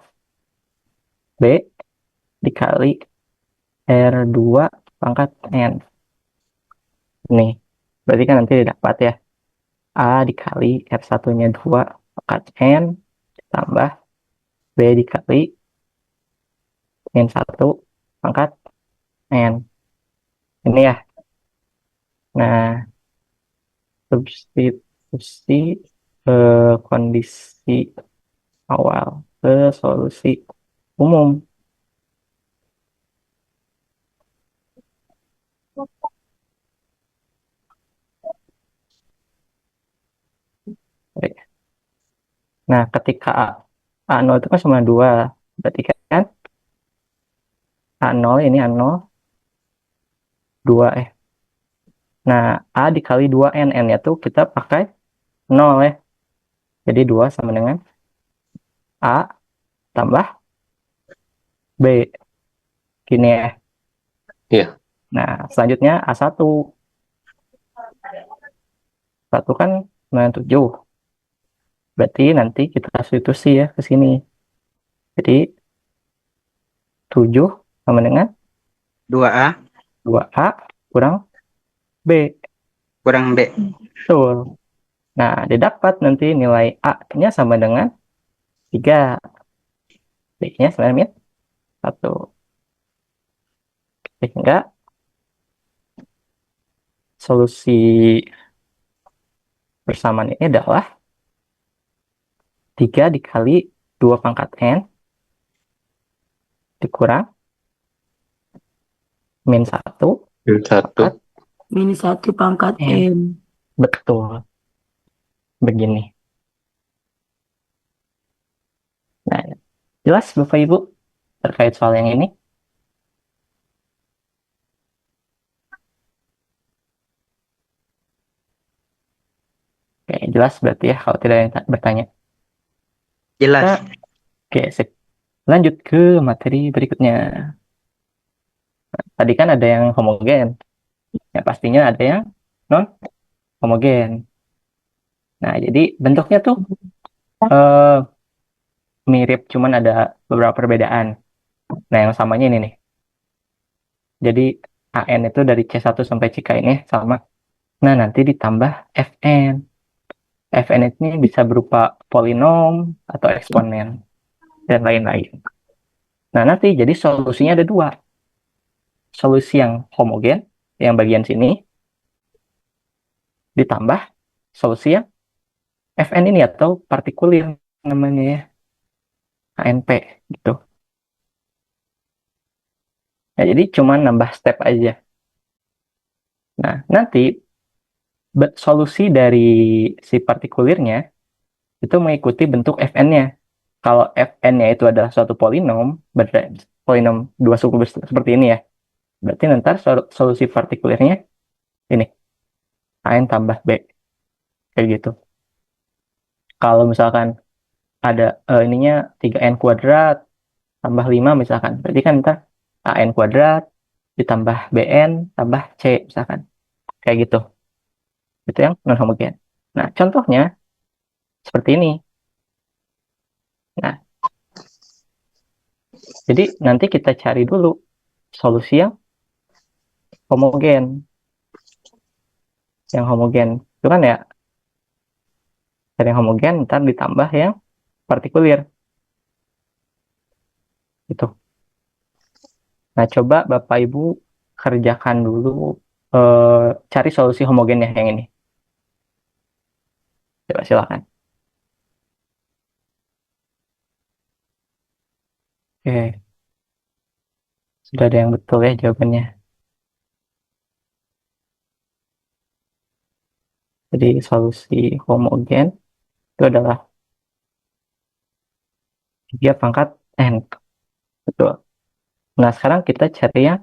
B dikali R2 pangkat N. Nih, berarti kan nanti didapat ya. A dikali R1-nya 2 pangkat N tambah B dikali N1 pangkat N. Ini ya. Nah, substitusi kondisi awal ke solusi umum. Baik. Nah, ketika A0 itu kan sama 2, berarti kan A0 ini A0 2 Nah, A dikali 2N, N-nya tuh kita pakai 0 ya. Jadi 2 sama dengan A tambah B. Gini ya. Iya. Nah, selanjutnya A1. 1 kan 97. Berarti nanti kita substitusi ya ke sini. Jadi 7 sama dengan 2A 2A kurang B. kurang B. Betul. Nah, didapat nanti nilai A-nya sama dengan 3. B-nya sama dengan 1. Sehingga solusi persamaan ini adalah 3 dikali 2 pangkat N dikurang min 1 pangkat Minus 1 pangkat N. M. Betul. Begini. Nah, jelas Bapak Ibu terkait soal yang ini? Oke, jelas berarti ya kalau tidak ada yang bertanya. Jelas. Oke, sip. Lanjut ke materi berikutnya. Tadi kan ada yang homogen. Ya, pastinya ada yang non homogen. Nah, jadi bentuknya tuh mirip, cuman ada beberapa perbedaan. Nah, yang samanya ini nih. Jadi AN itu dari C1 sampai CK ini sama. Nah, nanti ditambah FN. FN ini bisa berupa polinom atau eksponen dan lain-lain. Nah, nanti jadi solusinya ada 2. Solusi yang homogen, yang bagian sini, ditambah solusi yang FN ini atau partikulir namanya ya. ANP gitu. Nah, jadi cuma nambah step aja. Nah, nanti solusi dari si partikulirnya itu mengikuti bentuk Fn-nya. Kalau Fn-nya itu adalah suatu polinom, polinom 2 suku seperti ini ya. Berarti nanti solusi partikulirnya ini. An tambah B. Kayak gitu. Kalau misalkan ada ininya 3N kuadrat tambah 5 misalkan. Berarti kan ntar AN kuadrat ditambah BN tambah C misalkan. Kayak gitu. Itu yang non homogen. Nah, contohnya seperti ini. Nah, jadi nanti kita cari dulu solusi yang homogen. Yang homogen itu kan ya, dari yang homogen ntar ditambah yang partikulir. Itu. Nah, coba Bapak Ibu kerjakan dulu, cari solusi homogennya yang ini. Coba silakan. Oke, sudah ada yang betul ya jawabannya. Jadi solusi homogen itu adalah 3 pangkat N. Betul. Nah, sekarang kita cari yang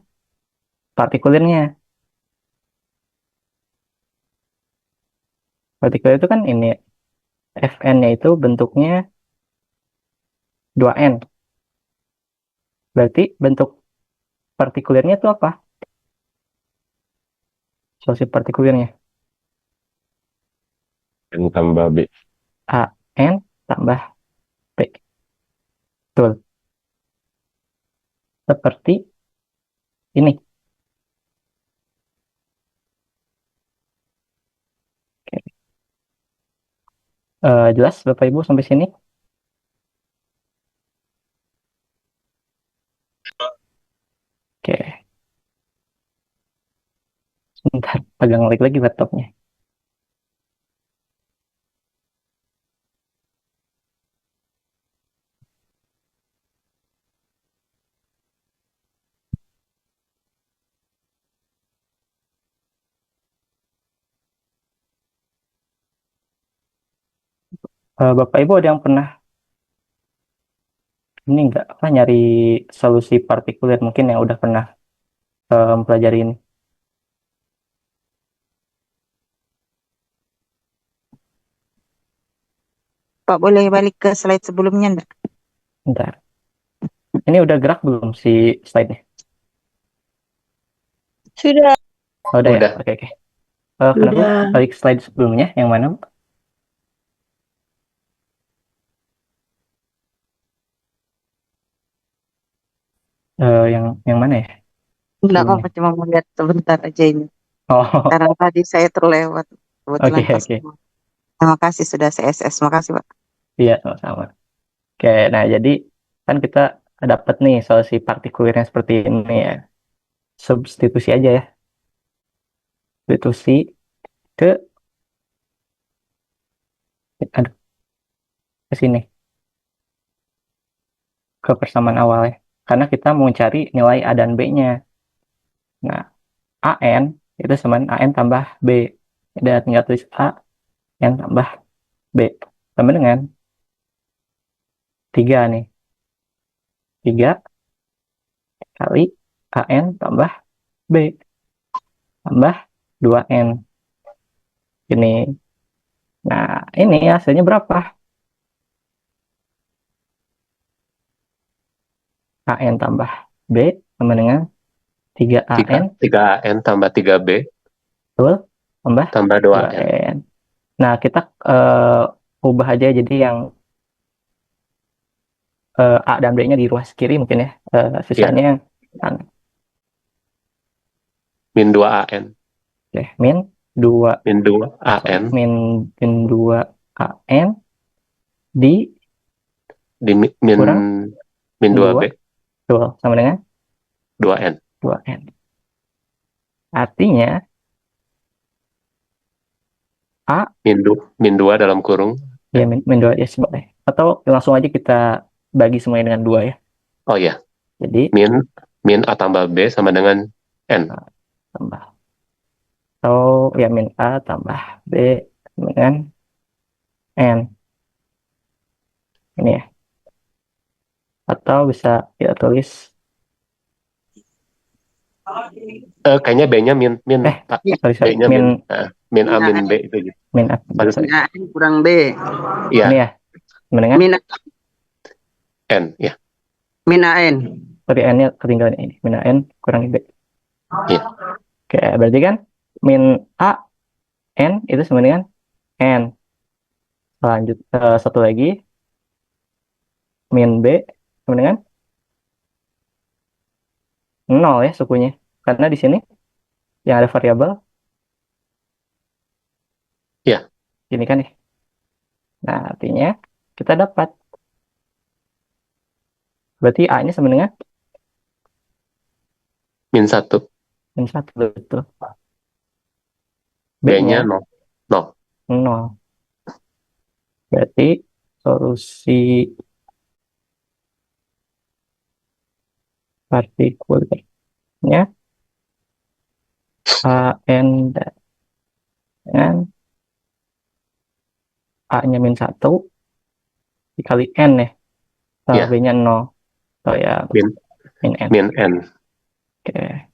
partikulirnya. Partikulir itu kan ini, Fn-nya itu bentuknya 2N. Berarti bentuk partikulirnya itu apa? Solusi partikulirnya. N tambah B. AN tambah P. Betul. Seperti ini. Oke. Jelas Bapak Ibu sampai sini? Oke. Sebentar, pegang lagi laptopnya. Bapak Ibu ada yang pernah ini enggak apa nyari solusi partikulir mungkin yang udah pernah mempelajari ini? Pak, boleh balik ke slide sebelumnya enggak? Bentar. Ini udah gerak belum si slide-nya? Sudah. Oh, udah ya? Udah. Oke. Kenapa Udah. balik slide sebelumnya? Yang mana? Yang mana ya? Enggak Sebelumnya. apa-apa, cuma mau lihat sebentar aja ini. Oh, Karena tadi saya terlewat. Kebetulan oke, pas oke. semua. Terima kasih sudah CSS. Makasih, Pak. Iya, sama-sama. Oke, nah jadi kan kita dapat nih solusi partikulirnya seperti ini ya. Substitusi aja ya. Substitusi ke aduh, ke sini. Ke persamaan awal ya. Karena kita mau cari nilai A dan B-nya. Nah, AN itu sama AN tambah B. Ada tinggal tulis A yang tambah B. Sama dengan 3 nih. 3 kali AN tambah B. Tambah 2N. Ini. Nah, ini hasilnya berapa? AN tambah B sama dengan 3AN 3N tambah 3B betul, tambah tambah 2N. 2N. Nah, kita ubah aja jadi yang A dan B-nya di ruas kiri mungkin ya. Sisanya kanan. Min 2AN. Oke, min 2 Min 2AN min 2AN di kurang min 2B betul, sama dengan 2N. 2N. Artinya A min 2 dalam kurung. ya min 2 ya boleh. Atau langsung aja kita bagi semuanya dengan 2 ya. Oh ya. Jadi min A tambah B sama dengan N. tambah. Atau ya min A tambah B dengan N. Ini ya. Atau bisa kita tulis Kayaknya B-nya min Pak. sorry, B-nya min A min B itu gitu. min A. Min A N kurang B. Iya. Ini ya. Sama dengan Min N ya. Min A N. Sorry, N-nya ketinggalan ini. Min A N kurang B. Iya. Oke, berarti kan min A N itu sama dengan N. Lanjut satu lagi, min B sama dengan 0 ya sukunya. Karena di sini yang ada variabel Ya. ini kan nih. Nah, artinya kita dapat. Berarti A-nya sama dengan min 1. min 1, betul. B-nya B-nya 0. 0. Berarti solusi partikulernya AN dengan A-nya min 1 dikali N ya. Ya. B-nya 0. Oh ya, Min min N. min N. Oke.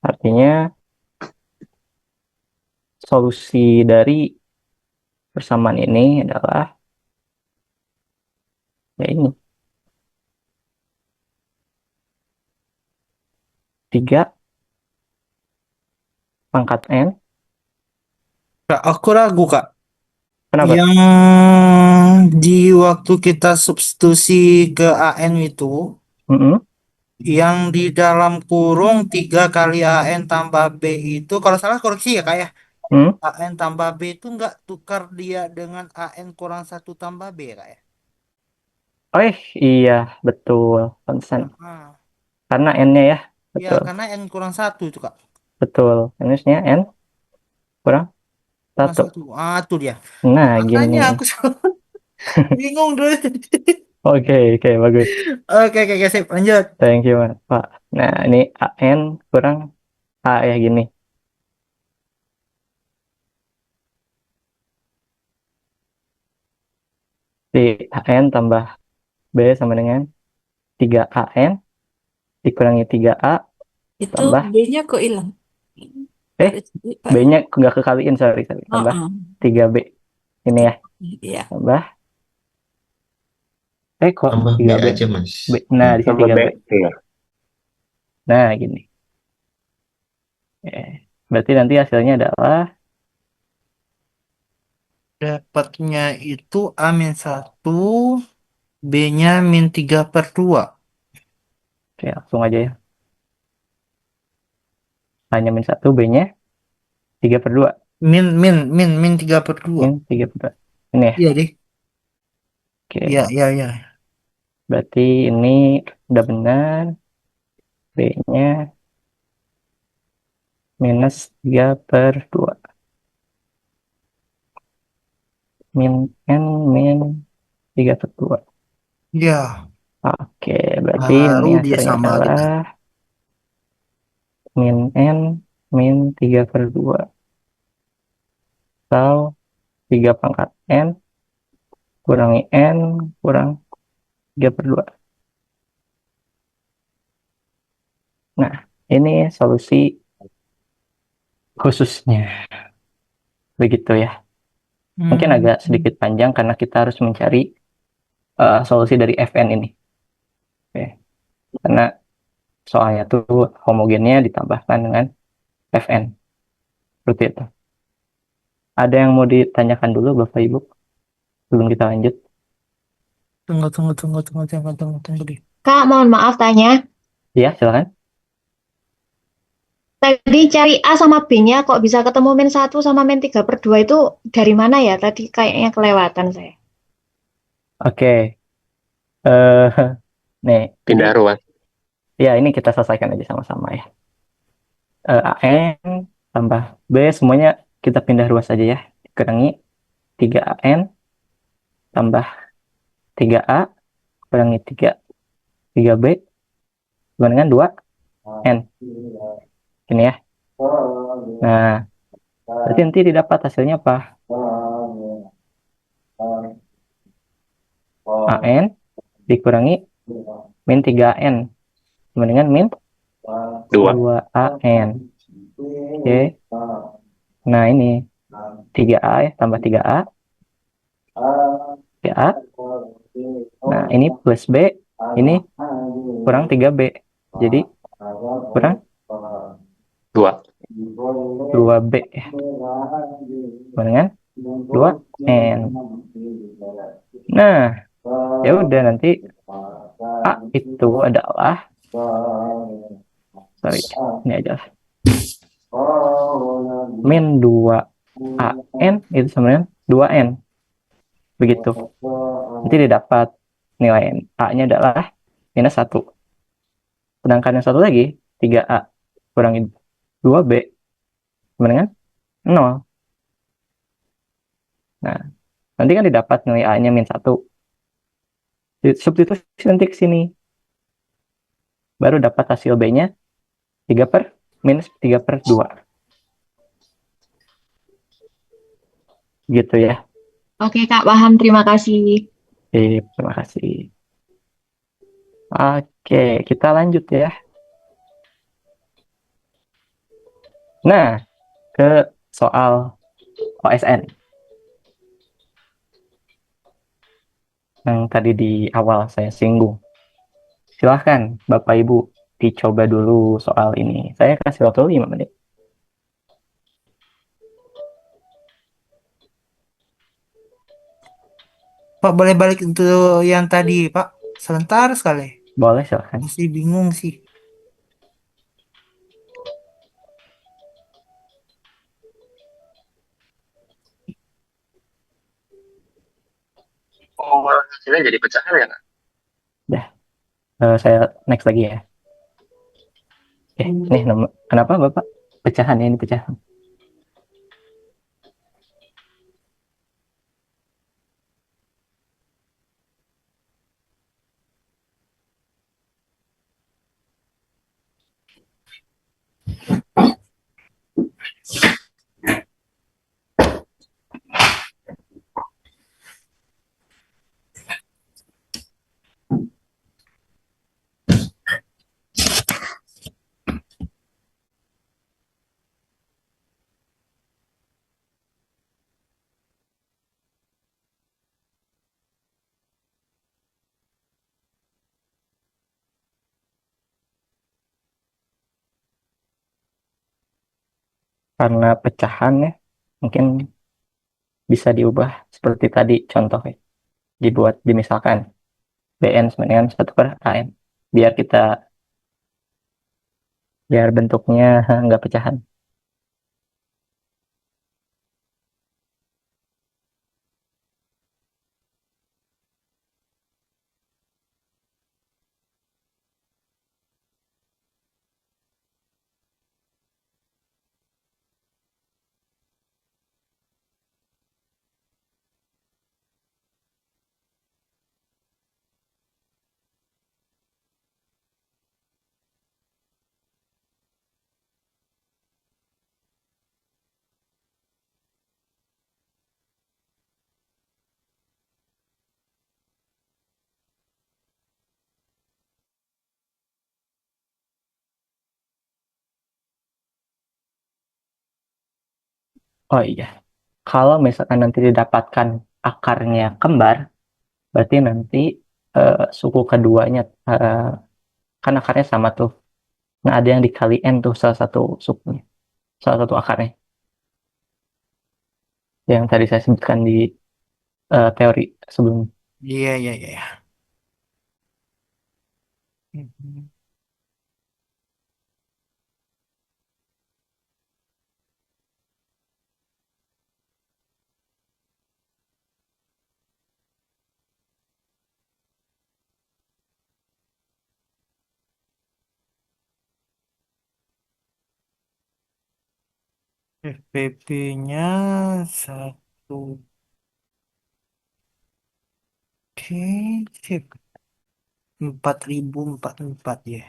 Artinya solusi dari persamaan ini adalah ya ini. 3 pangkat N. Kak, aku ragu, Kak. Kenapa? Yang di waktu kita substitusi ke AN itu, Mm-mm. yang di dalam kurung 3 kali AN tambah B itu, kalau salah koreksi ya, Kak ya. Mm. AN tambah B itu nggak tukar dia dengan AN kurang 1 tambah B ya, Kak ya? Oh iya, betul. Pantesan. Ah, Karena N-nya ya. ya, Betul. karena N kurang 1 itu, Kak. Betul. Minusnya N kurang Kurang 1. 1. Ah, itu dia. Nah, gini. Makanya aku bingung dulu. Oke, bagus. Oke, sip, lanjut. Thank you, Pak. Nah, ini AN kurang A ya gini. Di AN tambah B sama dengan 3AN dikurangi 3A Itu tambah B-nya kok hilang? Pak. B-nya nggak kekaliin, sorry. Tambah 3B. Ini ya. Iya. Tambah kok Tambah B 3B. aja, Mas. Nah, di sini Tambah 3B. B. Iya. Nah, gini. Berarti nanti hasilnya adalah Dapatnya itu A-1, B-nya min 3/2. oke, langsung aja ya. A-nya min 1, B-nya 3/2. Min 3/2. Min 3/2. Ini ya. Iya deh. Oke. Iya. Berarti ini udah benar. B-nya minus 3/2. Min N min 3/2. Iya. Oke, berarti Baru ini dia hasilnya sama kita. adalah min N min 3/2. Atau 3 pangkat N kurangi N kurang 3/2. Nah, ini solusi khususnya. Begitu ya. Mungkin agak sedikit panjang karena kita harus mencari solusi dari Fn ini. Oke. Karena soalnya tuh homogennya ditambahkan dengan Fn. Seperti itu. Ada yang mau ditanyakan dulu Bapak Ibu? Sebelum kita lanjut. Tunggu deh. Kak, mohon maaf tanya. Iya, silakan. Tadi cari A sama B-nya kok bisa ketemu min 1 sama min 3/2 itu dari mana ya? Tadi kayaknya kelewatan saya. Oke. Nih. Pindah ruas. Ya, ini kita selesaikan aja sama-sama ya. AN tambah B semuanya kita pindah ruas aja ya. Kurangi 3AN tambah 3A kurangi 3B dengan 2N. Ini ya. Nah, berarti nanti didapat hasilnya apa? AN dikurangi min 3N sama dengan min 2AN. Oke. Nah, ini 3A ya, tambah 3A. 3A. Nah, ini plus B, ini kurang 3B. Jadi kurang 2. 2B ya. Sama dengan 2N. Nah, ya udah nanti A itu adalah, sorry, ini aja lah. Min 2AN itu sama dengan 2N. Begitu. Nanti didapat nilai A-nya adalah minus 1. Sedangkan yang satu lagi, 3A kurangi 2B sama dengan 0. Nah, nanti kan didapat nilai A-nya min 1. Substitusi nanti ke sini. Baru dapat hasil B-nya 3 per minus 3 per 2. Gitu ya. Oke, Kak, paham. Terima kasih. Terima kasih. Oke, kita lanjut ya. Nah, ke soal OSN. Yang tadi di awal saya singgung. Silahkan Bapak Ibu dicoba dulu soal ini. Saya kasih waktu 5 menit. Pak, boleh balik untuk yang tadi, Pak? Sebentar sekali. Boleh, silahkan. Masih bingung sih. Oh, hasilnya jadi pecahan ya, Kak? Dah. Saya next lagi ya. Nih, kenapa Bapak? Pecahan ya, ini pecahan. Karena pecahan ya, mungkin bisa diubah seperti tadi contohnya. Dibuat dimisalkan BN sama dengan 1 per AN. Biar bentuknya nggak pecahan. Oh iya, kalau misalkan nanti didapatkan akarnya kembar, berarti nanti suku keduanya kan akarnya sama tuh. Nah, ada yang dikali N tuh salah satu sukunya, salah satu akarnya. Yang tadi saya sebutkan di teori sebelumnya. Iya, iya, iya. Mhm. FPP-nya 1. Oke, sip. 4044 ya.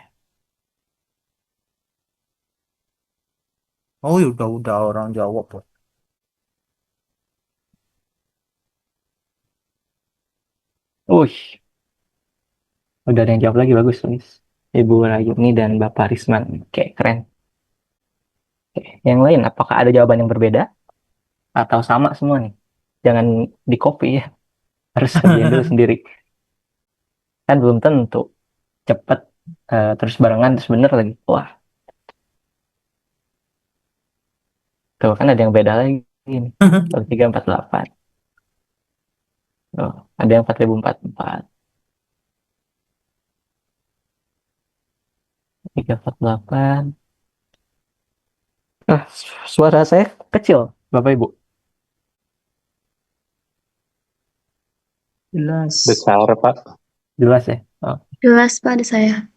Oh, ya udah orang jawab, Pak. Udah ada yang jawab lagi, bagus tulis. Ibu Rayuni dan Bapak Risman. Oke, keren. Oke, yang lain, apakah ada jawaban yang berbeda? Atau sama semua nih? Jangan di copy ya. Harus kerjain dulu sendiri. Kan belum tentu. Cepet, terus barengan, terus bener lagi. Wah, Tuh kan ada yang beda lagi nih. 348. Oh, ada yang 4044. 348. Ah, suara saya kecil, Bapak Ibu. Jelas. Besar, Pak. Jelas ya? Oh, Jelas Pak di saya.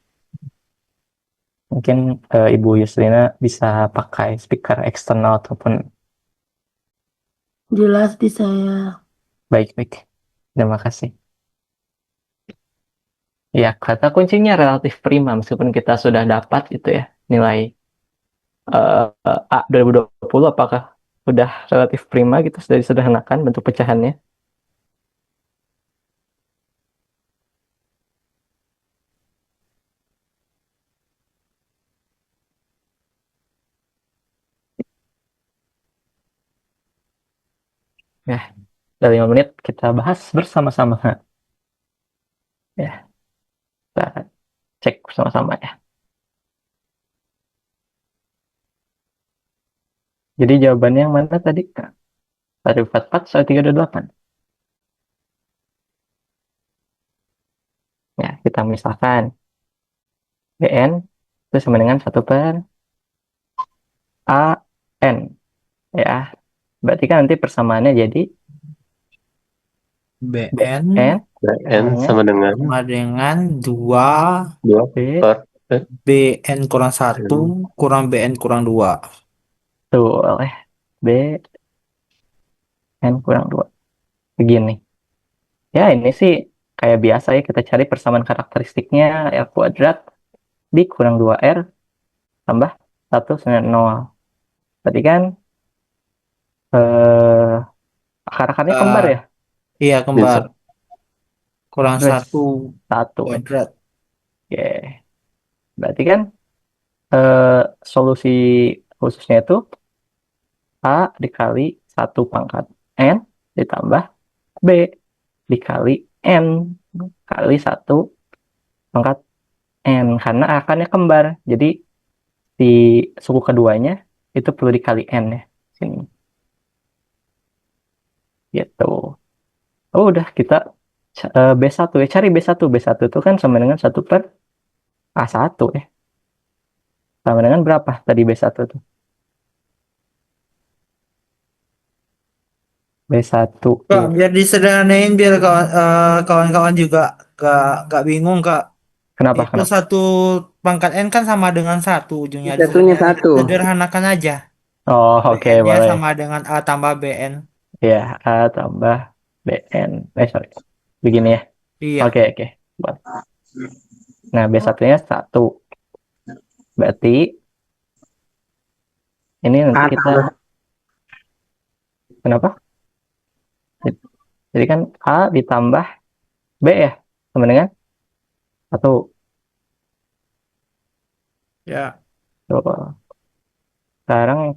mungkin Ibu Yuslina bisa pakai speaker eksternal ataupun Jelas di saya. baik-baik. Terima kasih. Ya, kata kuncinya relatif prima meskipun kita sudah dapat itu ya nilai A 2020, apakah sudah relatif prima gitu, sudah disederhanakan bentuk pecahannya. Ya, dari 5 menit kita bahas bersama-sama. Ya, kita cek bersama-sama ya. Jadi jawabannya yang mana tadi, Kak? 144 soal 328. Ya, kita misalkan BN itu sama dengan 1 per AN. Ya, berarti kan nanti persamaannya jadi BN BN sama dengan sama dengan 2 2 B. per BN kurang 1 kurang BN kurang 2. Tuh oleh B N kurang 2. Begini. Ya, ini sih kayak biasa ya, kita cari persamaan karakteristiknya R kuadrat B kurang 2R tambah 1 sama 0. Berarti kan akar-akarnya kembar ya? Iya, kembar. Kurang Terus 1 1. kuadrat. Oke. Berarti kan solusi khususnya itu A dikali 1 pangkat N ditambah B dikali N kali 1 pangkat N, karena akarnya kembar. Jadi di suku keduanya itu perlu dikali N ya. Sini. Gitu. Oh, udah kita B1 ya. Cari B1. B1 itu kan sama dengan 1 per A1 ya. Sama dengan berapa tadi B1 itu? B1 Kak, biar disederhanain biar kawan-kawan juga gak bingung, Kak. Kenapa? Itu 1 pangkat N kan sama dengan 1 ujungnya. Satunya 1. Sederhanakan aja. Oh, oke, BN-nya boleh. sama dengan A tambah BN. Ya, A tambah BN. Sorry. Begini ya. Iya. Oke. Boleh. Nah, B1-nya 1. Berarti ini nanti kita kenapa? Jadi kan A ditambah B ya, sama dengan 1. Ya. Tuh. Sekarang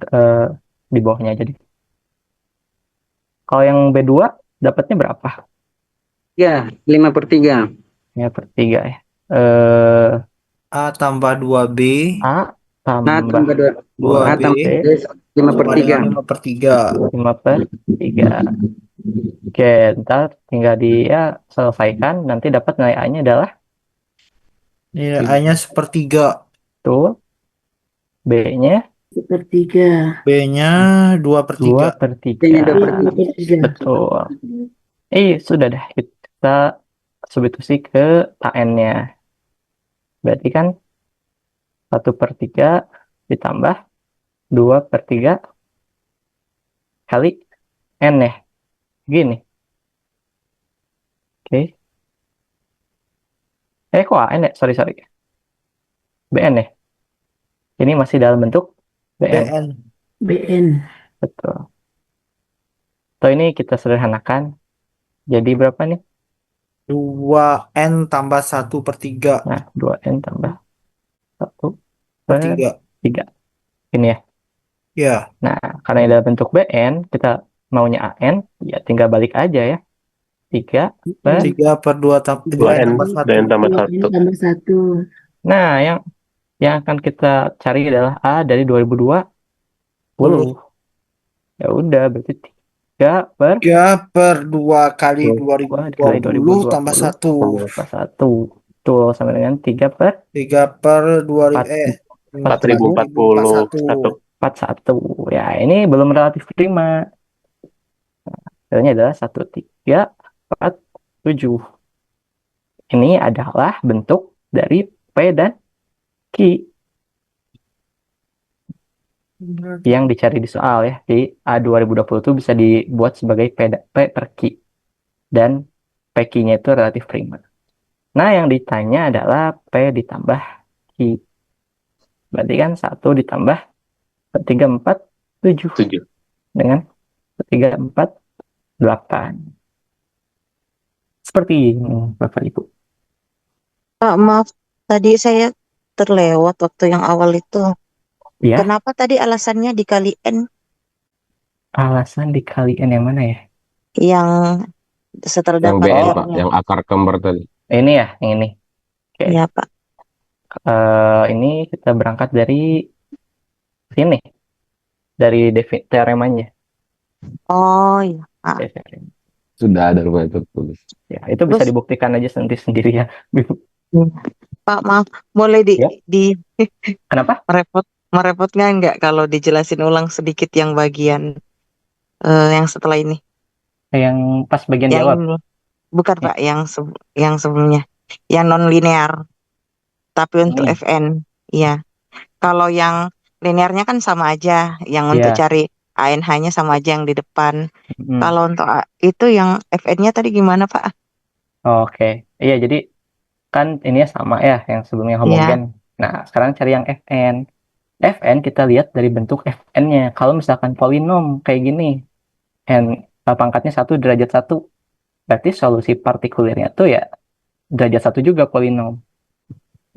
di bawahnya aja deh. Kalau yang B2 dapatnya berapa? Ya, 5/3. 5/3 ya. A tambah 2B. A A tambah tambah 2 A 2B tambah 5/3. 5/3. Oke, ntar tinggal dia selesaikan. Nanti dapat nilai A-nya adalah Nilai A-nya 1/3. tuh. B-nya 1/3. B-nya 2/3. 2/3. Betul. Sudah deh. Kita substitusi ke AN-nya. Berarti kan 1/3 ditambah 2/3 kali N ya. Gini. Oke. Kok AN ya? Sorry. BN ya. Ini masih dalam bentuk BN. BN. Betul. Atau ini kita sederhanakan. Jadi berapa nih? 2N tambah 1/3. Nah, 2N tambah 1/3. Ini ya. Ya. Nah, karena ini dalam bentuk BN, kita maunya AN, ya tinggal balik aja ya. 3/2 tambah 1. Tambah 1. Nah, yang akan kita cari adalah A dari 2020. Ya udah, berarti 3 per 3/2 kali 2 dikali 2020 tambah 2020 1. tambah 1. Betul, sama dengan 3 per 3/2 4041. 41. Ya, ini belum relatif prima. Hasilnya adalah 1, 3, 4, 7. Ini adalah bentuk dari P dan Q yang dicari di soal ya. Jadi A 2020 itu bisa dibuat sebagai P per Q. Dan PQ-nya itu relatif prima. Nah, yang ditanya adalah P ditambah Q. Berarti kan 1 ditambah 3, 4, 7. 7. Dengan 3, 4, 8. Seperti ini, Bapak Ibu. Pak, maaf, tadi saya terlewat waktu yang awal itu. Ya, Kenapa tadi alasannya dikali N alasan dikaliin yang mana ya? yang setelah Yang dapat BN, Oh, Pak. N-nya? Yang akar kembar tadi. Ini ya, yang ini. Oke. Iya, Pak. Ini kita berangkat dari sini, dari teoremanya. Oh, iya. Ah. Sudah ada rumah itu tulis. Ya, itu bisa Terus, dibuktikan aja sendiri ya. Pak, maaf, boleh Ya, kenapa? merepotnya enggak kalau dijelasin ulang sedikit yang bagian yang setelah ini? Yang pas bagian Yang jawab. ini. Bukan, Ya, Pak, yang sebelumnya. Yang non linear, tapi untuk ini. Fn. Iya. Kalau yang linearnya kan sama aja, yang untuk Ya, cari ANH-nya sama aja yang di depan. mm, Kalau untuk itu yang Fn-nya tadi gimana, Pak? oke. Iya, jadi kan ini sama ya, yang sebelumnya Iya. homogen. Nah, sekarang cari yang Fn. Fn kita lihat dari bentuk Fn-nya. Kalau misalkan polinom kayak gini, n pangkatnya 1 derajat 1, berarti solusi partikulernya tuh ya derajat 1 juga polinom.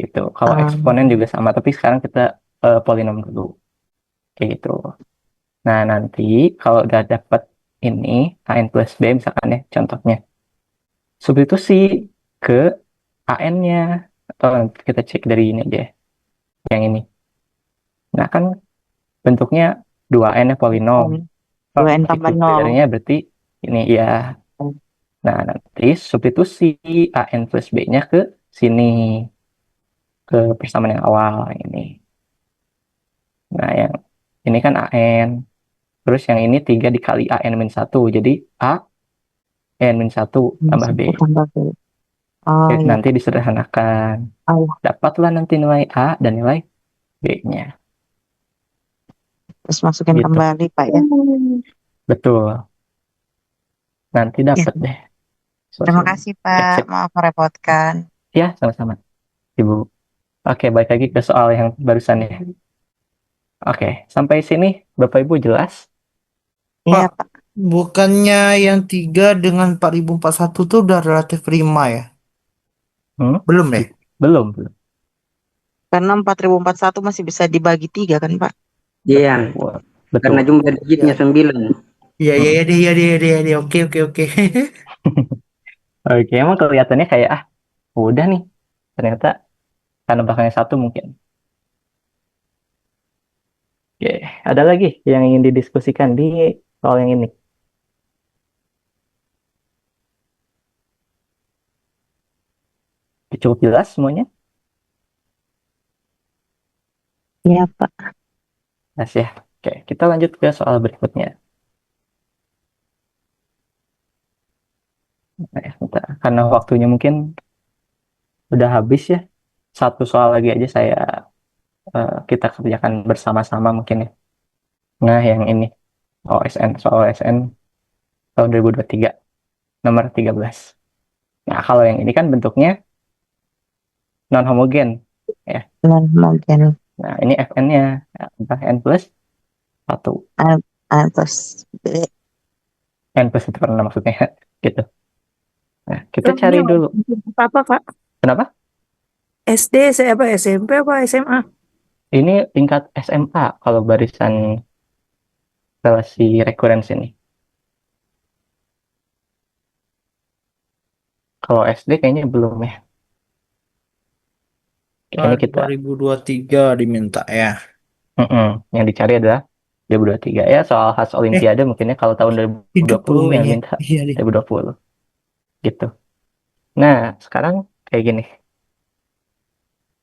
Gitu. Kalau eksponen juga sama, tapi sekarang kita polinom dulu. Kayak gitu. Nah, nanti kalau udah dapat ini, AN plus B misalkan ya, contohnya. Substitusi ke AN-nya. Atau nanti kita cek dari ini aja, yang ini. Nah, kan bentuknya 2N ya polinom. 2N tambah 0. Partikulernya berarti ini ya. Nah, nanti substitusi AN plus B-nya ke sini. Ke persamaan yang awal, yang ini. Nah, yang ini kan AN. Terus yang ini 3 dikali AN-1. Jadi A N-1 tambah B. Tambah B. Oh, Oke, iya. nanti disederhanakan. Oh, Dapatlah nanti nilai A dan nilai B-nya. terus masukin Gitu. kembali, Pak, ya. Betul. Nanti Ya. dapat deh. Terima kasih, Pak. Sip. Maaf merepotkan. Ya, sama-sama, Ibu. Oke, balik lagi ke soal yang barusan ya. Oke, sampai sini Bapak Ibu jelas? Iya, Pak, bukannya yang 3 dengan 4041 tuh udah relatif prima ya? Belum ya? Belum. Karena 4041 masih bisa dibagi 3 kan, Pak? Iya. Betul. Karena jumlah digitnya 9. Iya, iya. Oke. Oke, emang kelihatannya kayak udah nih. Ternyata karena belakangnya 1 mungkin. Oke, ada lagi yang ingin didiskusikan di soal yang ini? Cukup jelas semuanya? Iya, Pak. Jelas ya. Oke, kita lanjut ke soal berikutnya. Bentar. Karena waktunya mungkin udah habis ya. Satu soal lagi aja kita kerjakan bersama-sama mungkin ya. Nah, yang ini soal OSN tahun 2023 nomor 13. Nah, kalau yang ini kan bentuknya non homogen ya. Non homogen. Nah, ini Fn-nya N plus 1. A plus B. N plus itu pernah maksudnya gitu. Nah, kita cari dulu. Apa, Pak? Kenapa? SD, SMP apa SMA? Ini tingkat SMA kalau barisan relasi rekurens ini. Kalau SD kayaknya belum ya. Kayaknya kita 2023 diminta ya. yang dicari adalah 2023 ya, soal khas Olimpiade mungkinnya kalau tahun 2020 yang 30 ya. minta Iya deh. 2020 gitu. Nah, sekarang kayak gini.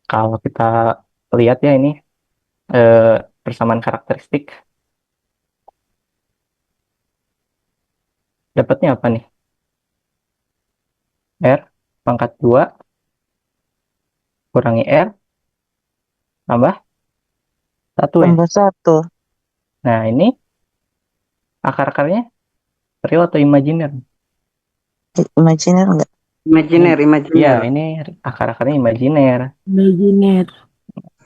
Kalau kita lihat ya ini persamaan karakteristik, dapatnya apa nih? R pangkat 2 kurangi R tambah 1 ya. Tambah 1. Nah, ini akar-akarnya real atau imajiner? Imajiner enggak? Imajiner, Iya, imajiner. ini akar-akarnya imajiner. Imajiner.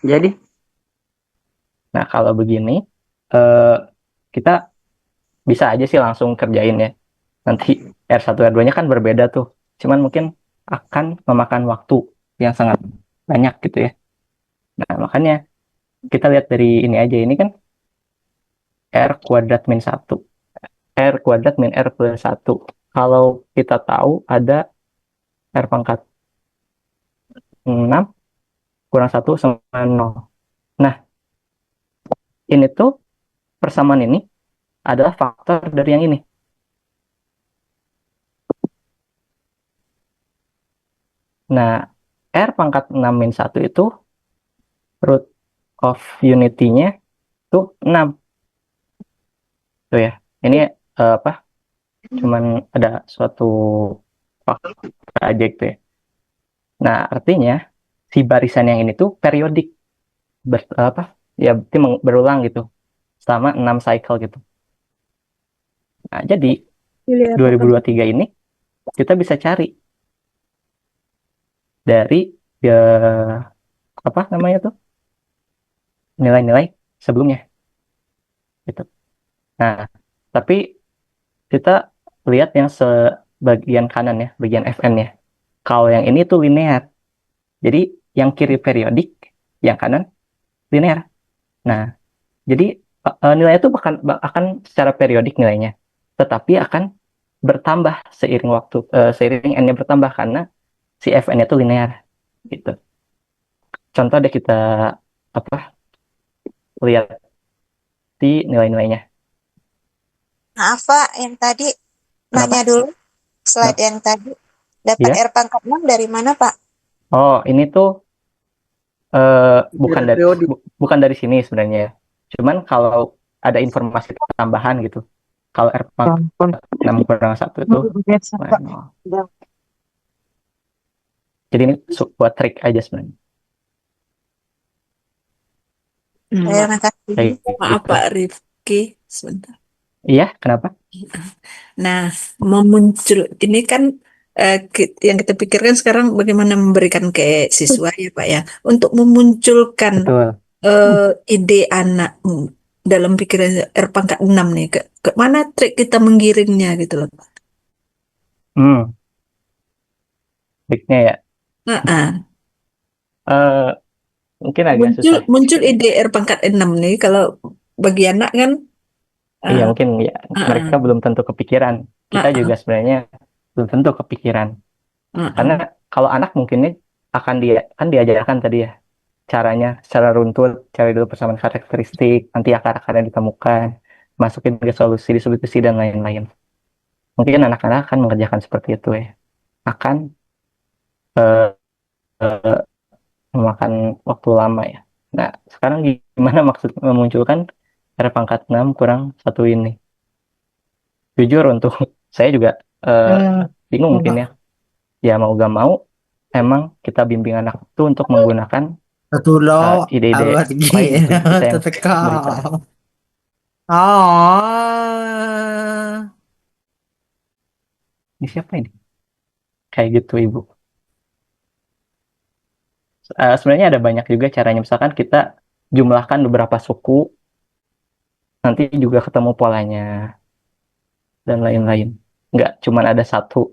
Jadi, Nah, kalau begini, eh, kita bisa aja sih langsung kerjain ya. Nanti R1, R2-nya kan berbeda tuh. Cuman mungkin akan memakan waktu yang sangat banyak gitu ya. Nah, makanya kita lihat dari ini aja. Ini kan R kuadrat min 1. R kuadrat min R plus 1. Kalau kita tahu ada R pangkat 6 kurang 1 sama 0. Nah, ini tuh persamaan ini adalah faktor dari yang ini. Nah, R pangkat 6 min 1 itu root of unity-nya tuh 6. Tuh ya. Ini apa? Cuman ada suatu faktor aja gitu ya. Nah, artinya si barisan yang ini tuh periodik. Apa? Ya, berarti berulang gitu. Selama 6 cycle gitu. Nah, jadi Pilih R 2023 ini kita bisa cari dari apa namanya tuh? Nilai-nilai sebelumnya gitu. Nah, tapi kita lihat yang sebagian kanan ya, bagian FN-nya. Kalau yang ini tuh linear. Jadi yang kiri periodik, yang kanan linear. Nah, jadi nilainya tuh akan secara periodik nilainya, tetapi akan bertambah seiring waktu, seiring n-nya bertambah karena si FN-nya tuh linear gitu. Contoh deh kita apa lihat di nilai-nilainya. Maaf Pak, yang tadi Kenapa? nanya dulu slide Kenapa? yang tadi. Dapat Iya? R pangkat 6 dari mana Pak? Oh, ini tuh bukan dari periodik. bukan dari sini sebenarnya. Cuman kalau ada informasi tambahan gitu. Kalau R pangkat 6 kurang 1 itu nol. Jadi ini buat trik aja sebenarnya. Terima kasih. Kayak Maaf gitu. Pak Rifki, sebentar. Iya, kenapa? Nah, ini kan yang kita pikirkan sekarang bagaimana memberikan ke siswa ya Pak ya, untuk memunculkan Betul. ide anak dalam pikiran R pangkat 6 nih, ke mana trik kita menggiringnya gitu loh Pak. Triknya ya. Mungkin agak susah. Muncul ide R pangkat 6 nih, kalau bagi anak kan Iya, mungkin ya mereka belum tentu kepikiran. Kita juga sebenarnya belum tentu kepikiran. Karena kalau anak mungkinnya akan diajarkan tadi ya caranya secara runtut, cari dulu persamaan karakteristik, nanti akar-akarnya ditemukan, masukin ke solusi, distribusi dan lain-lain. Mungkin anak-anak akan mengerjakan seperti itu ya. Akan memakan waktu lama ya. Nah, sekarang gimana maksud memunculkan R pangkat 6 kurang 1 ini? Jujur untuk saya juga bingung mungkin ya. Ya mau gak mau, emang kita bimbing anak itu untuk menggunakan Satu lo ide-ide abad lain gitu. Kita yang berikan. Ini siapa ini? Kayak gitu, Ibu. Sebenarnya ada banyak juga caranya. Misalkan kita jumlahkan beberapa suku, nanti juga ketemu polanya, dan lain-lain. Nggak cuma ada satu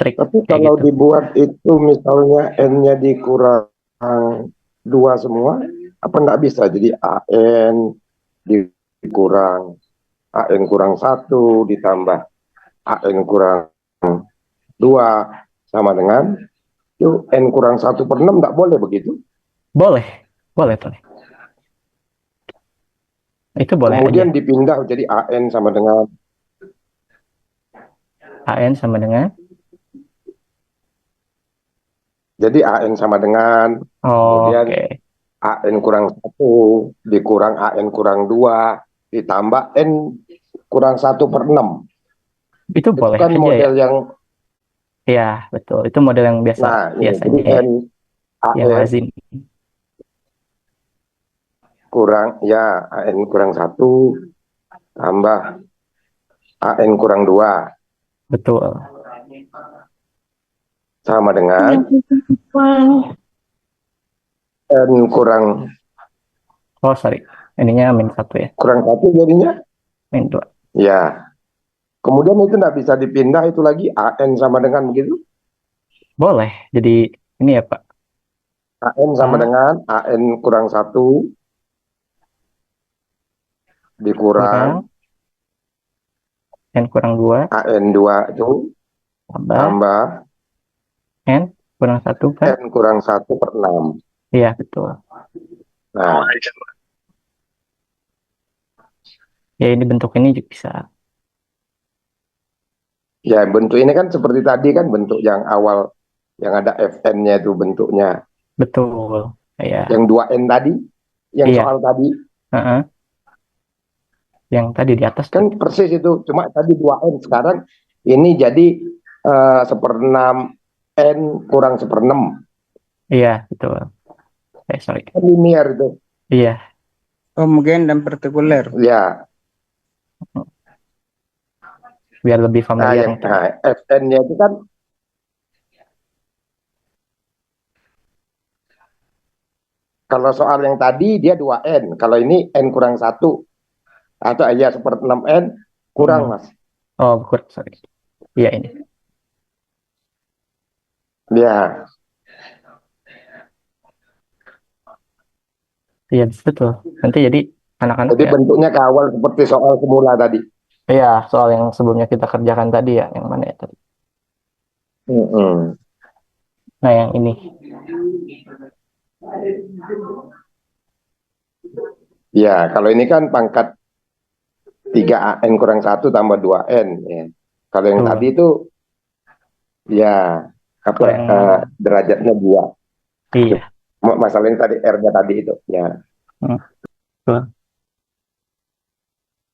trik Tapi kayak kalau gitu. dibuat itu misalnya N-nya dikurang 2 semua, apa nggak bisa? Jadi AN dikurang AN kurang 1 ditambah AN kurang 2 sama dengan itu N kurang 1/6, nggak boleh begitu? Boleh, boleh. Itu boleh aja. Kemudian dipindah jadi AN sama dengan AN sama dengan jadi AN sama dengan kemudian oke. AN kurang 1 dikurang AN kurang 2 ditambah N kurang 1/6. Itu Itu boleh kan aja ya. model yang Ya, betul. Itu model yang nah ini biasanya jadi ya, N yang AN lazim. kurang ya AN kurang 1 tambah AN kurang 2 Betul. sama dengan N kurang Oh, sorry. Ininya -1 ya. kurang 1 jadinya -2. ya. Kemudian itu nggak bisa dipindah itu lagi AN sama dengan begitu. Boleh. Jadi ini ya, Pak. AN sama dengan AN kurang 1 dikurang N kurang 2 AN 2 itu tambah N kurang 1 per N kurang 1/6. Iya, betul. Nah, Ya, ini bentuk ini juga bisa. ya bentuk ini kan seperti tadi kan bentuk yang awal yang ada Fn-nya itu bentuknya. Betul. Ya. Yang 2N tadi, yang Iya. soal tadi. Heeh. Yang tadi di atas kan persis itu, cuma tadi 2N, sekarang ini jadi 1/6 N kurang 1/6. Iya, betul. Sorry. Kan linear itu. Iya. Homogen dan partikuler. Ya. Biar lebih familiar. Fn-nya itu kan kalau soal yang tadi dia 2N, kalau ini N kurang 1 atau ya 1/6N kurang, Mas. Oh, kurang, sorry. Iya, ini. Ya. Iya, betul. Nanti jadi anak-anak Jadi bentuknya ke awal seperti soal semula tadi. Iya, soal yang sebelumnya kita kerjakan tadi ya, yang mana ya tadi? Nah, yang ini. Ya, kalau ini kan pangkat 3AN kurang 1 tambah 2N. Ya. Kalau yang tadi itu, ya, derajatnya 2. Iya. Masalahnya tadi R-nya tadi itu. Ya. Betul.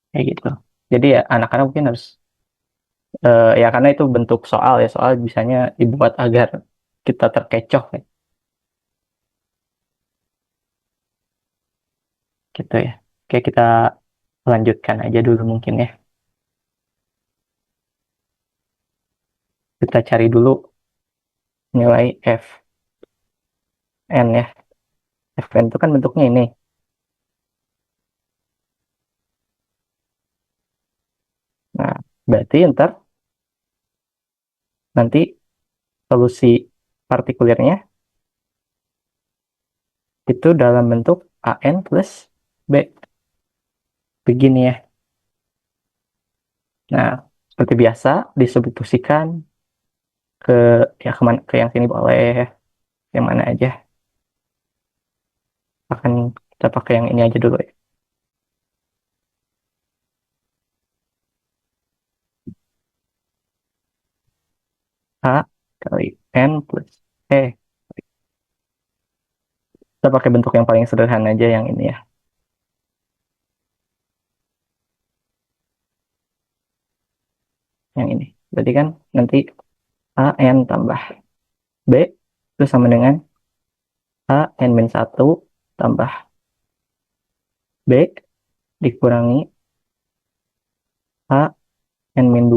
Kayak gitu. Jadi ya, anak-anak mungkin harus, ya karena itu bentuk soal ya, soal bisanya dibuat agar kita terkecoh ya. Gitu ya. Oke, kita lanjutkan aja dulu mungkin ya. Kita cari dulu nilai Fn ya. Fn itu kan bentuknya ini. Nah, berarti nanti solusi partikulernya itu dalam bentuk AN plus B. Begini ya. Nah, seperti biasa disubstitusikan ke yang sini boleh, yang mana aja. Akan kita pakai yang ini aja dulu ya. A kali N plus E. Kita pakai bentuk yang paling sederhana aja, yang ini ya. Yang ini. Berarti kan nanti AN tambah B itu sama dengan AN-1 tambah B dikurangi AN-2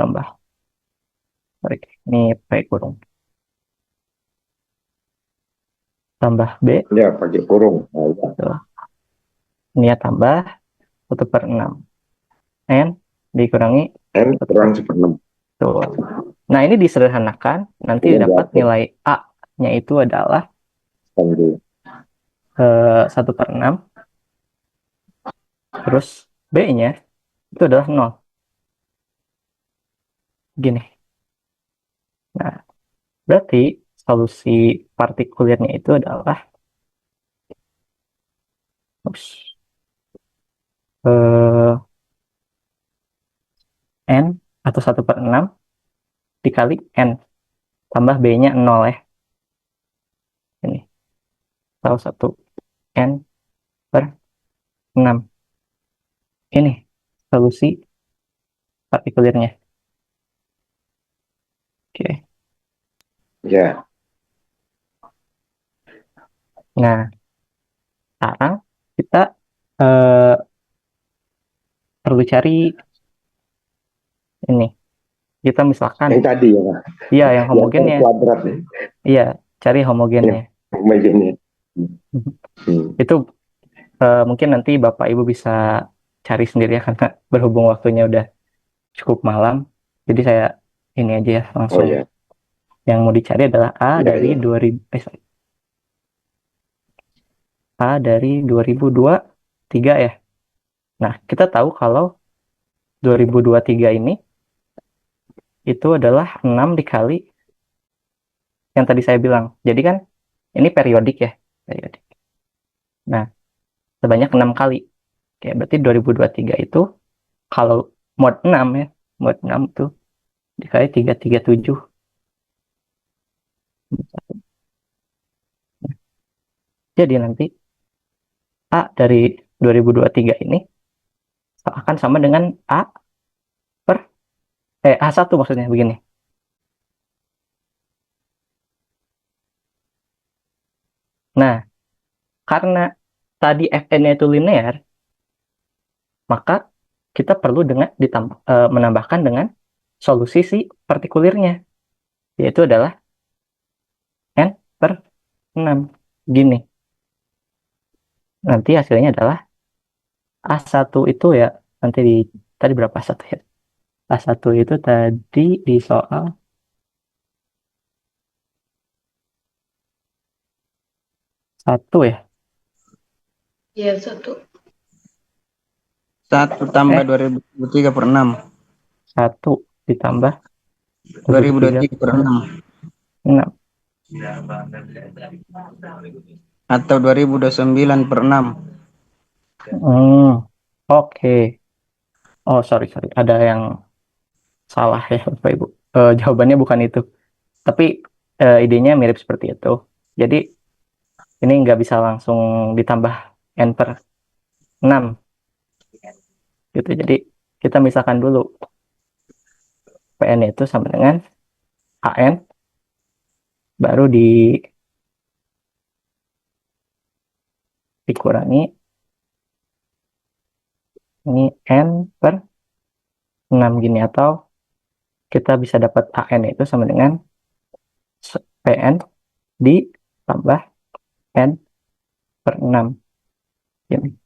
tambah. Sorry, ini pakai kurung. Tambah B. Ya, pakai kurung. Ini ya tambah 1/6. N dikurangi N kurang 1/6. Tuh. Nah, ini disederhanakan. Nanti dapat nilai A-nya itu adalah 1/6. Terus B-nya itu adalah 0. Gini. Nah, berarti solusi partikulernya itu adalah eh, N atau 1/6 dikali N tambah B-nya 0 ya. Ini tahu 1 N per 6. Ini solusi partikulirnya. Oke. Ya. Nah, sekarang kita eh, perlu cari ini. Kita misalkan Yang tadi ya, Pak. iya yang Yang homogennya. kuadrat ya. Iya, cari homogennya. Homogennya. Itu mungkin nanti Bapak Ibu bisa cari sendiri ya karena berhubung waktunya udah cukup malam. Jadi saya ini aja ya Oh langsung. ya. Yang mau dicari adalah A Ya, dari ya. 2000 A dari 2023 ya. Nah, kita tahu kalau 2023 ini itu adalah 6 dikali yang tadi saya bilang. Jadi kan ini periodik ya, periodik. Nah, sebanyak 6 kali. Oke, berarti 2023 itu kalau mod 6 ya, mod 6 itu dikali 337. Jadi nanti A dari 2023 ini akan sama dengan A1 maksudnya begini. Nah, karena tadi Fn-nya itu linear, maka kita perlu menambahkan dengan solusi si partikulirnya, yaitu adalah N per 6. Gini. Nanti hasilnya adalah A1 itu ya, nanti tadi berapa A1 ya? A1 itu tadi di soal 1 ya? Iya, 1. 1 tambah 2023/6. 1 ditambah 2023/6 6. atau 2029/6. Oke. Oh, sorry. Ada yang salah ya, Bapak Ibu. Jawabannya bukan itu. Tapi idenya mirip seperti itu. Jadi, ini nggak bisa langsung ditambah N per 6. Gitu. Jadi, kita misalkan dulu. PN itu sama dengan AN. Baru dikurangi. Ini N per 6 gini. Atau kita bisa dapat AN itu sama dengan PN ditambah N per 6. Gini.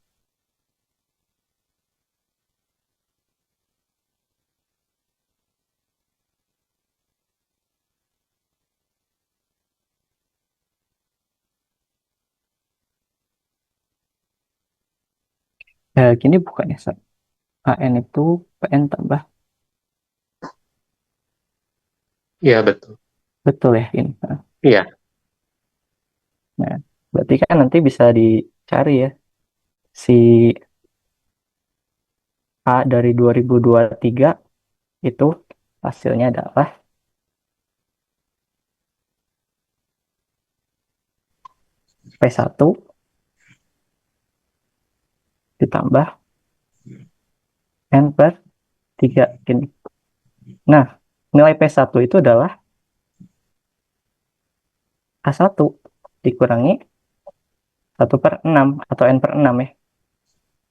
Gini bukannya, AN itu PN tambah. Iya, betul. Betul ya ini. Iya. Nah, berarti kan nanti bisa dicari ya. Si A dari 2023 itu hasilnya adalah P1 ditambah N per 3 gini. Nah, nilai P1 itu adalah A1 dikurangi 1/6 atau N per 6 ya.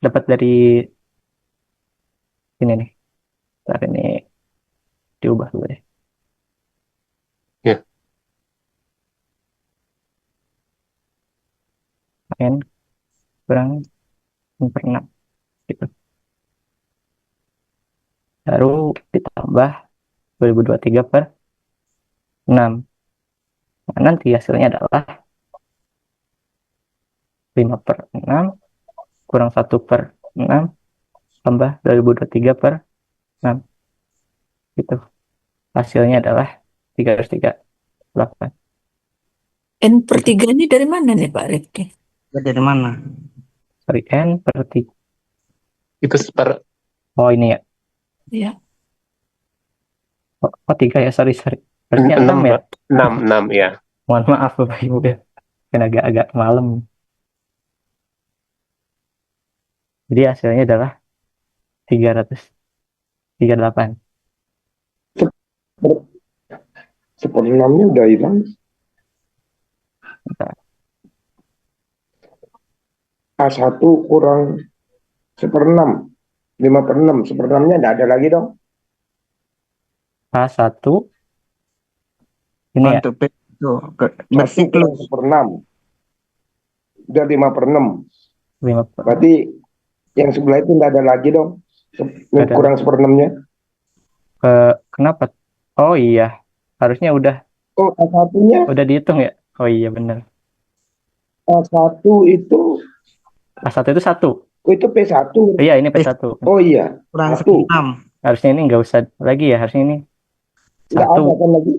Dapat dari ini nih. Ntar ini diubah dulu deh. Ya. N kurang N per 6 gitu. Baru ditambah 2023 per 6. Nah, nanti hasilnya adalah 5/6 kurang 1/6 tambah 2023 per 6. Gitu. Hasilnya adalah 338. N per 3 ini dari mana nih Pak Rifki? Dari mana? Sorry, N per 3. Itu Oh ini ya. Iya. Oh 3 ya, sorry. Harusnya 6 ya. 6 ya. Mohon maaf Bapak Ibu ya. Kan agak malam. Jadi hasilnya adalah 338. Seperenamnya udah hilang. A1 kurang 1/6. 5/6. 1/6-nya nggak ada lagi dong. A1 ini ya. Untuk P itu Satu kurang 1/6. Udah 5/6. Berarti yang sebelah itu nggak ada lagi dong. Kurang 1/6-nya. Kenapa? Oh iya. Harusnya udah. Oh, A1-nya? Udah dihitung ya? Oh iya benar. A1 itu. A1 itu 1. Oh, itu P1. Iya, ini P1. Oh iya. kurang 1. 6. Harusnya ini nggak usah lagi ya. Harusnya ini Nggak ada kan lagi.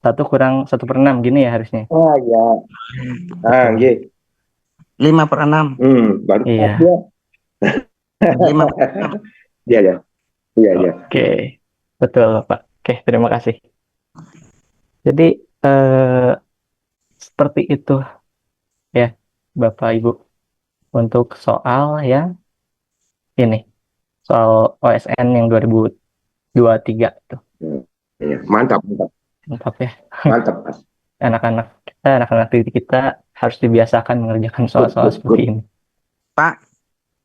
1 kurang 1/6 gini ya harusnya. Oh iya. Ah, nggih. 5/6. Baru Iya. ya. 5/6. Iya. Oke. Betul, Pak. Oke, terima kasih. Jadi seperti itu ya, Bapak Ibu, untuk soal yang ini, soal OSN yang 2023 itu. Iya, mantap. Mantap ya. Mantap. Anak-anak didik kita harus dibiasakan mengerjakan soal-soal seperti ini. Pak.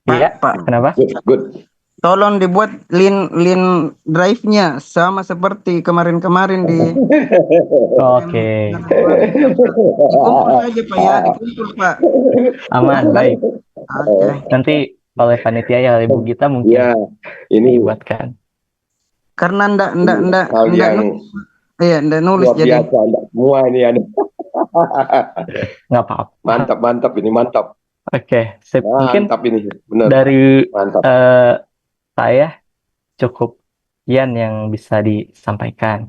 Iya, Pak. kenapa? Good. Tolong dibuat link drive-nya sama seperti kemarin-kemarin di Oke. dikumpul aja Pak ya, dikumpul Pak. Aman, baik. Oke. Nanti oleh panitia ya, Ibu Gita mungkin ini buatkan. Karena ndak nulis luar jadi. biasa, ndak semua ini ada. Nggak apa-apa. Mantap ini mantap. Oke, mungkin Mantap ini, benar. dari Mantap. saya cukup sekian yang bisa disampaikan.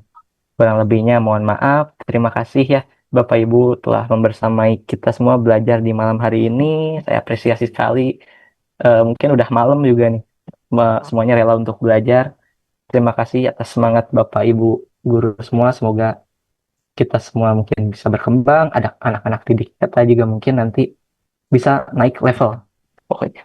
Kurang lebihnya mohon maaf. Terima kasih ya Bapak Ibu telah membersamai kita semua belajar di malam hari ini. Saya apresiasi sekali. Mungkin udah malam juga nih. Semuanya rela untuk belajar. Terima kasih atas semangat Bapak Ibu guru semua. Semoga kita semua mungkin bisa berkembang. Ada anak-anak didik kita juga mungkin nanti bisa naik level. Pokoknya.